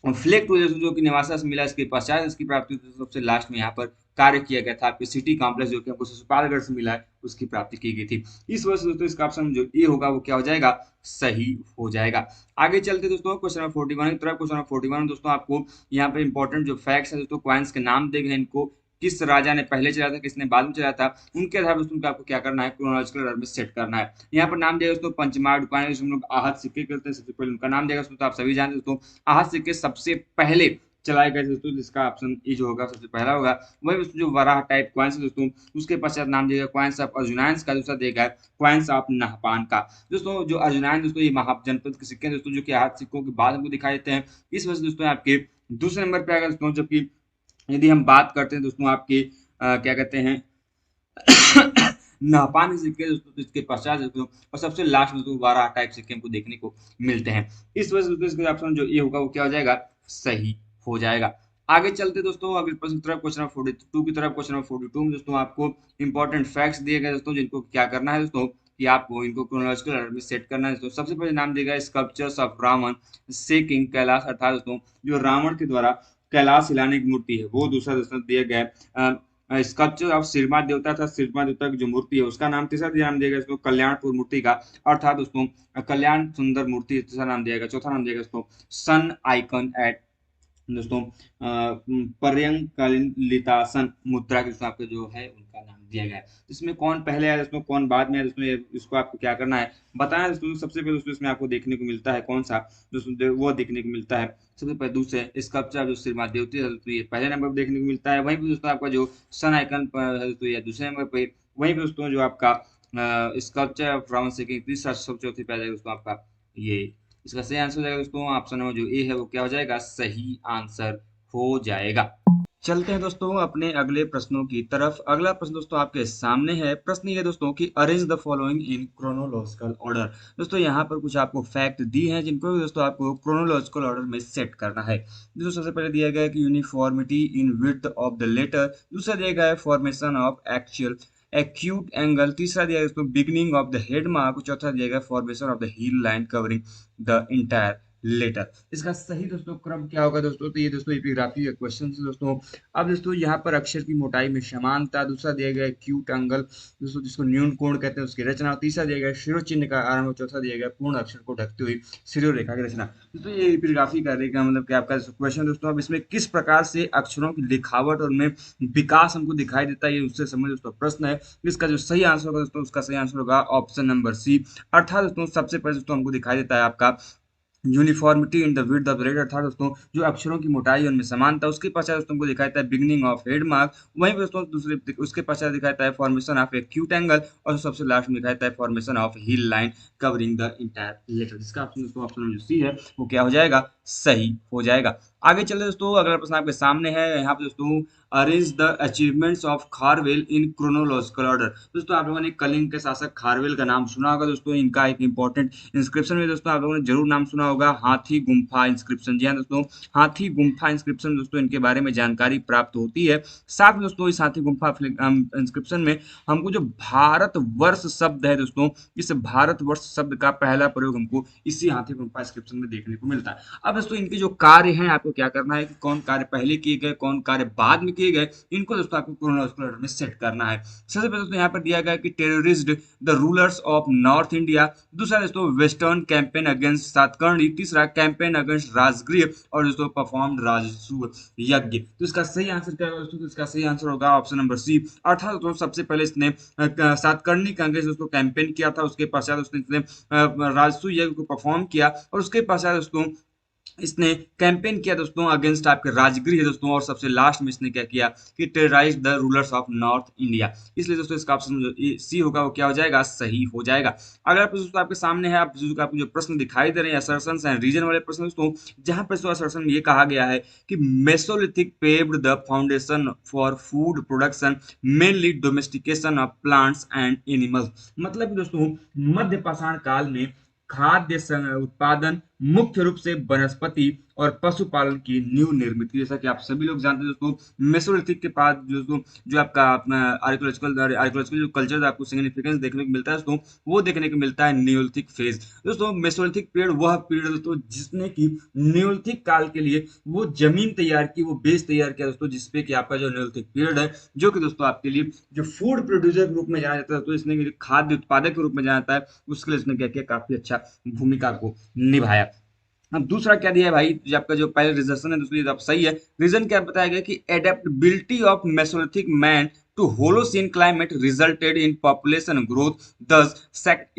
फ्लेक्ट जो कि निवासा से मिला, इसके पश्चात इसकी प्राप्ति सबसे लास्ट में यहाँ पर कार्य किया गया था आपके सिटी कॉम्प्लेक्स, जो कि हमको शिशुपालगढ़ से मिला है, उसकी प्राप्ति की गई थी। इस वजह से दोस्तों इसका ऑप्शन जो ए होगा वो क्या हो जाएगा, सही हो जाएगा। आगे चलते दोस्तों क्वेश्चन नंबर 41 की तरफ। क्वेश्चन नंबर 41 दोस्तों आपको यहाँ पे इंपॉर्टेंट जो फैक्ट्स है दोस्तों, क्वाइंस के नाम देंगे इनको, किस राजा ने पहले चलाया था, किसने बाद में चलाया था, उनके आधार पर दोस्तों आपको क्या करना है, क्रोनोलॉजिकल ऑर्डर में सेट करना है। यहाँ पर नाम दिया दोस्तों पंचमार्ड क्वाइन, हम लोग आहत सिक्के करते हैं, सबसे पहले उनका नाम दिया दोस्तों। तो आप सभी जानते दोस्तों आहत सिक्के सबसे पहले चलाए गए दोस्तों, जिसका ऑप्शन ए जो होगा सबसे पहला होगा। वही दोस्तों जो वराह टाइप क्वाइंस दोस्तों, उसके पश्चात नाम दिया क्वाइंस ऑफ अर्जुनाइंस का, दूसरा दिया क्वाइंस ऑफ नहपान का। दोस्तों जो अर्जुनाइन दोस्तों ये महाप जनपद के सिक्के दोस्तों, जो कि आहत सिक्कों के बाद हमको दिखाई देते हैं। इस वजह से दोस्तों आपके दूसरे नंबर पे आएगा दोस्तों। जबकि यदि हम बात करते हैं दोस्तों आपके क्या कहते हैं नापान सिक्के दोस्तों, तो इसके पश्चात दोस्तों और सबसे लास्ट में दोस्तों 12 टाइप सिक्के हमको देखने को मिलते हैं। इस वजह से दोस्तों इसका ऑप्शन जो ए होगा वो क्या हो जाएगा, सही हो जाएगा। आगे चलते दोस्तों अगले प्रश्न की तरफ, क्वेश्चन नंबर 42 की तरफ। क्वेश्चन नंबर 42 में दोस्तों आपको इंपॉर्टेंट फैक्ट्स दिए गए दोस्तों, जिनको क्या करना है दोस्तों कि आपको इनको क्रोनोलॉजिकल ऑर्डर में सेट करना है दोस्तों। सबसे पहले नाम दिया गया स्कल्पचर्स ऑफ रावण से किंग कैलाश, अर्थात दोस्तों जो रावण के द्वारा कैलाश हिलाने की मूर्ति है वो। दूसरा दोस्तों दिया गया स्कल्पचर ऑफ सिरमा देवता था, सिरमा देवता की जो मूर्ति है उसका नाम। तीसरा नाम दिया गया इसको कल्याणपुर मूर्ति का, अर्थात दोस्तों कल्याण सुंदर मूर्ति, तीसरा नाम दिया गया। चौथा नाम दिया गया दोस्तों सन आइकन एट दोस्तों पर्यंकालीन लितासन मुद्रा के दोस्तों आपके जो है उनका नाम दिया गया है। इसमें कौन पहले है दोस्तों, कौन बाद में है दोस्तों, इसको आपको क्या करना है बताना है दोस्तों। सबसे पहले दोस्तों इसमें आपको देखने को मिलता है कौन सा दोस्तों, वो देखने को मिलता है सबसे पहले दूसरे स्कल्पचर जो श्रीमा देवती है दोस्तों, ये पहले नंबर पर देखने को मिलता है। वहीं पर दोस्तों आपका जो सन आइकन पर है दोस्तों, ये दूसरे नंबर पे। वहीं पर दोस्तों जो आपका स्कल्पचर ऑफ रावण से तीसरा सब चौथी पहले दोस्तों आपका ये। इसका सही आंसर हो जाएगा दोस्तों ऑप्शन नंबर जो ए है वो क्या हो जाएगा, सही आंसर हो जाएगा। चलते हैं दोस्तों अपने अगले प्रश्नों की तरफ। अगला प्रश्न दोस्तों आपके सामने है। प्रश्न ये दोस्तों कि arrange the following in chronological order. दोस्तों यहाँ पर कुछ आपको फैक्ट दी हैं जिनको दोस्तों आपको क्रोनोलॉजिकल ऑर्डर में सेट करना है। दोस्तों सबसे पहले दिया गया है कि uniformity in width of the letter. दूसरा दिया गया है formation of actual acute angle. तीसरा दिया गया दोस्तों beginning of the head mark. चौथा दिया गया formation of the heel line covering the entire letter. इसका सही दोस्तों क्रम क्या होगा दोस्तों, तो ये दोस्तों एपिग्राफी का क्वेश्चन है दोस्तों। अब दोस्तों यहाँ पर अक्षर की मोटाई में समानता। दूसरा दिया गया एक्यूट एंगल दोस्तों, जिसको न्यून कोण कहते हैं, उसकी रचना। तीसरा दिया गया शिरो चिन्ह का आरंभ। चौथा दिया गया पूर्ण अक्षर को ढकती हुई शिरो रेखा की रचना। दोस्तों ये एपिग्राफी करने का मतलब कि आपका क्वेश्चन दोस्तों, अब इसमें किस प्रकार से अक्षरों की लिखावट और उनमें विकास हमको दिखाई देता है, ये उससे संबंधित दोस्तों प्रश्न है। इसका जो सही आंसर होगा दोस्तों, उसका सही आंसर होगा ऑप्शन नंबर सी। अर्थात दोस्तों सबसे पहले दोस्तों हमको दिखाई देता है आपका uniformity in the width of letter, अर्थात दोस्तों जो अक्षरों की मोटाई उनमें समानता। उसके पश्चात दोस्तों को दिखाता है बिगनिंग ऑफ हेड मार्क। वहीं पर दोस्तों दूसरे उसके पश्चात दिखाता है फॉर्मेशन ऑफ एक्यूट एंगल, और सबसे लास्ट में दिखाता है formation of heel line covering the entire letter. जिसका ऑप्शन दोस्तों ऑप्शन जो सी है वो क्या हो जाएगा, सही हो जाएगा। आगे चलते दोस्तों अगला प्रश्न आपके सामने है। यहाँ पे दोस्तों arrange the achievements of Kharavela in chronological order. दोस्तों आप लोगों ने कलिंग के शासक खारवेल का नाम सुना होगा दोस्तों। इनका एक इंपॉर्टेंट इंस्क्रिप्शन में दोस्तों आप लोगों ने जरूर नाम सुना होगा, हाथी गुम्फा इंस्क्रिप्शन। जी हाँ दोस्तों, हाथी गुम्फा इंस्क्रिप्शन दोस्तों इनके बारे में जानकारी प्राप्त होती है। साथ में दोस्तों इस हाथी गुम्फा इंस्क्रिप्शन में हमको जो भारत वर्ष शब्द है दोस्तों, इस भारत वर्ष शब्द का पहला प्रयोग हमको इसी हाथी गुम्फा इंस्क्रिप्शन में देखने को मिलता है। अब दोस्तों इनके जो कार्य हैं आपको क्या करना है कि कौन कार्य पहले किए गए, कौन कार्य बाद में किए गए, इनको दोस्तों आपको क्रोनोलॉजिकल ऑर्डर में सेट करना है। सबसे पहले दोस्तों यहाँ पर दिया गया कि terrorist the rulers of north India, दूसरा दोस्तों वेस्टर्न कैंपेन अगेंस्ट सातकर्णी, तीसरा कैंपेन अगेंस्ट राजगृह, और दोस्तों परफॉर्म राजसूय यज्ञ। तो इसका सही आंसर क्या होगा दोस्तों? तो इसका सही आंसर होगा ऑप्शन नंबर सी। अर्थात दोस्तों सबसे पहले इसने सातकर्णी का अगेंस्ट दोस्तों कैंपेन किया था, उसके पश्चात उसने राजसूय यज्ञ को परफॉर्म किया, और उसके पश्चात दोस्तों इसने कैंपेन किया दोस्तों अगेंस्ट आपके राजगृह दोस्तों, और सबसे लास्ट में इसने क्या किया कि terrorise the rulers of north India. इसलिए दोस्तों इसका ऑप्शन जो सी होगा वो क्या हो जाएगा? सही हो जाएगा। अगर दोस्तों आपके सामने है, आप आपको जो प्रश्न दिखाई दे रहे हैं असर्शंस हैं, रीजन वाले प्रश्न दोस्तों, जहां पर असर्शन में ये कहा गया है कि Mesolithic paved the foundation for food production mainly domestication of plants and animals. मतलब दोस्तों मध्य पाषाण काल में खाद्य उत्पादन मुख्य रूप से वनस्पति और पशुपालन की नींव निर्मित की। जैसा कि आप सभी लोग जानते हैं दोस्तों, मेसोलिथिक के बाद दोस्तों जो आपका अपना आर्कियोलॉजिकल जो कल्चर आपको सिग्निफिकेंस देखने को मिलता है दोस्तों, वो देखने को मिलता है नियोलिथिक फेज। दोस्तों मेसोलिथिक पीरियड वह पीरियड दोस्तों जिसने की नियोलिथिक काल के लिए वो जमीन तैयार की, वो बेस तैयार किया दोस्तों, जिसपे कि आपका जो नियोलिथिक पीरियड है, जो कि दोस्तों आपके लिए जो फूड प्रोड्यूसर के रूप में जाना जाता है, तो इसने खाद्य उत्पादक के रूप में जाना जाता है, उसके लिए इसने क्या किया? काफी अच्छा भूमिका को निभाया। अब दूसरा क्या दिया है भाई? जो आपका जो पहले रिजर्वेशन है दोस्तों, ये तो सही है। रीजन क्या बताया गया कि adaptability of Mesolithic man to Holocene climate resulted in population growth, thus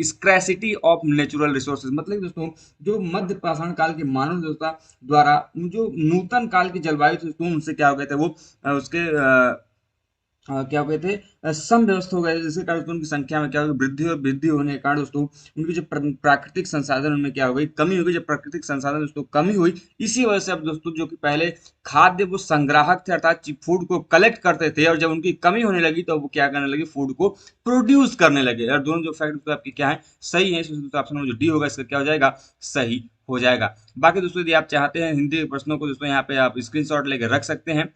scarcity of natural resources. मतलब दोस्तों जो मध्य पाषाण काल के मानव देवता द्वारा जो नूतन काल की जलवायु थी दोस्तों, उनसे क्या हो गए थे वो उसके क्या हो गए थे? सम व्यवस्था हो गए, जिसके कारण दोस्तों उनकी संख्या में क्या हो गई? वृद्धि होने के कारण दोस्तों उनकी जो प्राकृतिक संसाधन उनमें क्या हो गई? कमी हो गई। जब प्राकृतिक संसाधन दोस्तों कमी हुई, इसी वजह से अब दोस्तों जो कि पहले खाद्य वो संग्राहक थे, अर्थात फूड को कलेक्ट करते थे, और जब उनकी कमी होने लगी तो वो क्या करने लगे? फूड को प्रोड्यूस करने लगे। और दोनों जो फैक्ट तो आपके क्या है? सही है। इसमें ऑप्शन जो डी होगा इसका क्या हो जाएगा? सही हो जाएगा। बाकी दोस्तों यदि आप चाहते हैं हिंदी के प्रश्नों को दोस्तों यहाँ पे आप स्क्रीनशॉट लेकर रख सकते हैं।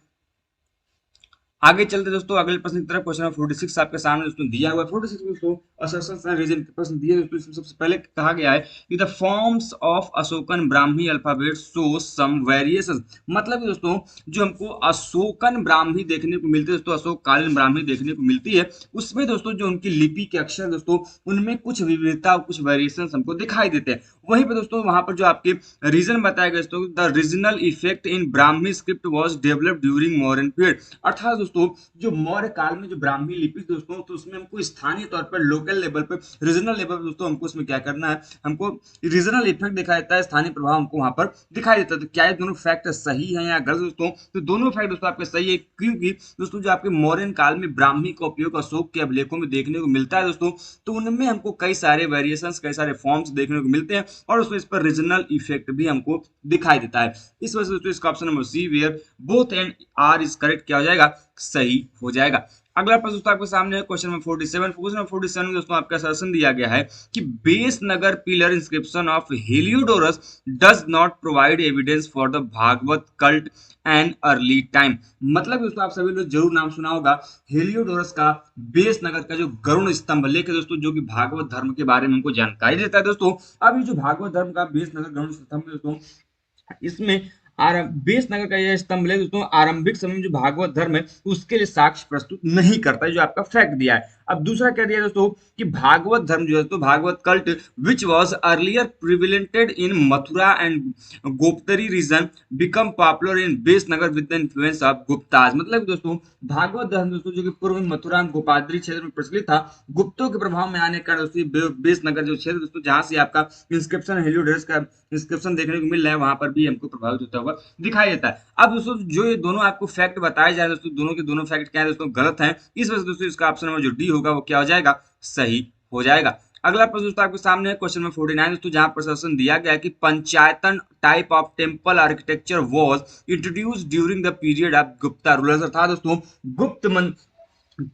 आगे चलते दोस्तों अगले प्रश्न की तरफ। क्वेश्चन नंबर 46 आपके सामने दोस्तों दिया हुआ है। 46 दोस्तों असर्शंस एंड रीजन के प्रश्न दिए दोस्तों। इसमें सबसे पहले कहा गया है कि the forms of Ashokan Brahmi alphabet show some variation. मतलब दोस्तों जो हमको अशोकन ब्राह्मी देखने को मिलती है दोस्तों, अशोक कालीन ब्राह्मी देखने को मिलती है, उसमें दोस्तों जो उनकी लिपि के अक्षर दोस्तों, उनमें कुछ विविधता और कुछ वेरिएशन हमको दिखाई देते हैं। वहीं पे दोस्तों वहां पर जो आपके रीजन बताया गया दोस्तों, the regional effect in Brahmi script was developed during modern period. अर्थात दोस्तों जो मौर्य काल में जो ब्राह्मी लिपि दोस्तों, तो उसमें हमको स्थानीय तौर पर लोकल लेवल पर, रीजनल लेवल पर दोस्तों हमको उसमें क्या करना है? हमको रीजनल इफेक्ट दिखाई देता है, स्थानीय प्रभाव हमको वहां पर दिखाई देता है। तो क्या ये दोनों फैक्ट सही है या गलत दोस्तों? तो दोनों फैक्ट दोस्तों आपके सही है, क्योंकि दोस्तों जो आपके मौर्यन काल में ब्राह्मी का उपयोग अशोक के अभिलेखों में देखने को मिलता है दोस्तों, तो उनमें हमको कई सारे वेरिएशंस, कई सारे फॉर्म्स देखने को मिलते हैं, और उसमें इस पर रीजनल इफेक्ट भी हमको दिखाई देता है। इस वजह से दोस्तों इसका option number C where both and R is correct क्या हो जाएगा? सही हो जाएगा। अगला प्रश्न दोस्तों आपके सामने है क्वेश्चन नंबर 47। क्वेश्चन नंबर 47 में दोस्तों आपका सजेशन दिया गया है कि Besnagar pillar inscription of Heliodorus does not provide evidence for the Bhagavata cult and early time. मतलब दोस्तों आप सभी लोग जरूर नाम सुना होगा हेलियोडोरस का बेस नगर का जो गरुड़ स्तंभ लेख है दोस्तों, जो कि भागवत धर्म के बारे में हमको जानकारी देता है दोस्तों। अब ये जो भागवत धर्म का बेस नगर गरुड़ स्तंभ है दोस्तों, इसमें बेस नगर का यह स्तंभ है दोस्तों, आरंभिक समय में जो भागवत धर्म है उसके लिए साक्ष्य प्रस्तुत नहीं करता है, जो आपका फैक्ट दिया है। अब दूसरा क्या दिया दोस्तों कि भागवत धर्म जो है तो Bhagavata cult which was earlier prevalented in Mathura and Gopatri region become popular in Besnagar with the influence of Guptas. मतलब दोस्तों भागवत धर्म दोस्तों जो कि पूर्व में मथुरा एंड गोपादरी क्षेत्र में प्रचलित था, गुप्तों के प्रभाव में आने के कारण दोस्तों बेस नगर जो क्षेत्र दोस्तों, जहां से आपका इंस्क्रिप्शन हेलियोडोरस का इंस्क्रिप्शन देखने को मिल रहा है, वहां पर भी हमको प्रभावित होता हुआ दिखाई देता है। अब दोस्तों जो ये दोनों आपको फैक्ट बताए जाए दोस्तों, दोनों के दोनों फैक्ट क्या है दोस्तों? गलत है। इस वजह से दोस्तों इसका ऑप्शन नंबर जो डी होगा वो क्या हो जाएगा? सही हो जाएगा। अगला प्रश्न दोस्तों आपके सामने है क्वेश्चन नंबर 49 दोस्तों, जहां प्रशासन दिया गया है कि panchayatana type of temple architecture was introduced during the period of Gupta rulers. अर्थात दोस्तों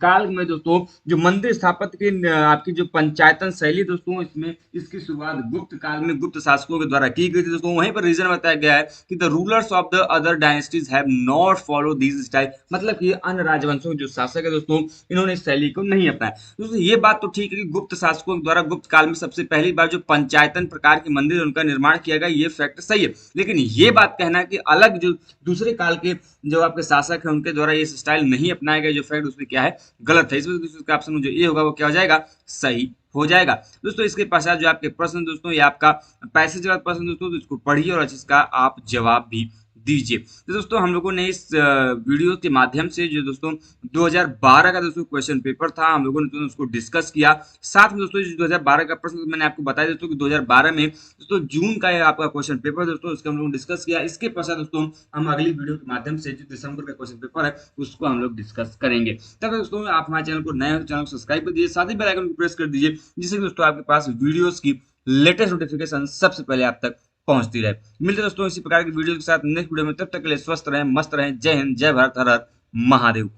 काल में दोस्तों जो मंदिर स्थापत्य की आपकी जो पंचायतन शैली दोस्तों, इसमें इसकी शुरुआत गुप्त काल में गुप्त शासकों के द्वारा की गई थी दोस्तों। वहीं पर रीजन बताया गया है कि the rulers of the other dynasties have not follow this style, मतलब कि अन्य राजवंशों के जो शासक है दोस्तों, इन्होंने इस शैली को नहीं अपनाया। दोस्तों ये बात तो ठीक है कि गुप्त शासकों के द्वारा गुप्त काल में सबसे पहली बार जो पंचायतन प्रकार के मंदिर उनका निर्माण किया गया, ये फैक्ट सही है। लेकिन ये बात कहना कि अलग जो दूसरे काल के जो आपके शासक है उनके द्वारा ये स्टाइल नहीं अपनाया गया, जो फैक्ट उसमें क्या है, गलत है। इस वजह से इसका ऑप्शन जो ए होगा वो क्या हो जाएगा, सही हो जाएगा। दोस्तों इसके पश्चात जो आपके प्रश्न दोस्तों, ये आपका पैसेज वाला प्रश्न दोस्तों, तो इसको पढ़िए और इसका आप जवाब भी दीजिए। तो दोस्तों हम लोगों ने इस वीडियो के माध्यम से जो दोस्तों 2012 का दोस्तों क्वेश्चन पेपर था, हम लोगों ने तो उसको डिस्कस किया। साथ में दोस्तों जो 2012 का प्रश्न मैंने आपको बताया दोस्तों कि 2012 में दोस्तों जून का आपका क्वेश्चन पेपर दोस्तों, इसका हम लोगों ने डिस्कस किया। इसके पश्चात दोस्तों हम अगली वीडियो के माध्यम से जो दिसंबर का क्वेश्चन पेपर है उसको हम लोग डिस्कस करेंगे। तब तक दोस्तों आप हमारे चैनल को नए हो तो चैनल को सब्सक्राइब कर दीजिए, साथ ही बेल आइकन को प्रेस कर दीजिए, जिससे दोस्तों आपके पास वीडियोस की लेटेस्ट नोटिफिकेशन सबसे पहले आप तक पहुंचती रहे। मिलते दोस्तों इसी प्रकार की वीडियो के साथ नेक्स्ट वीडियो में, तब तक के लिए स्वस्थ रहें, मस्त रहें। जय हिंद, जय भारत, हर हर महादेव।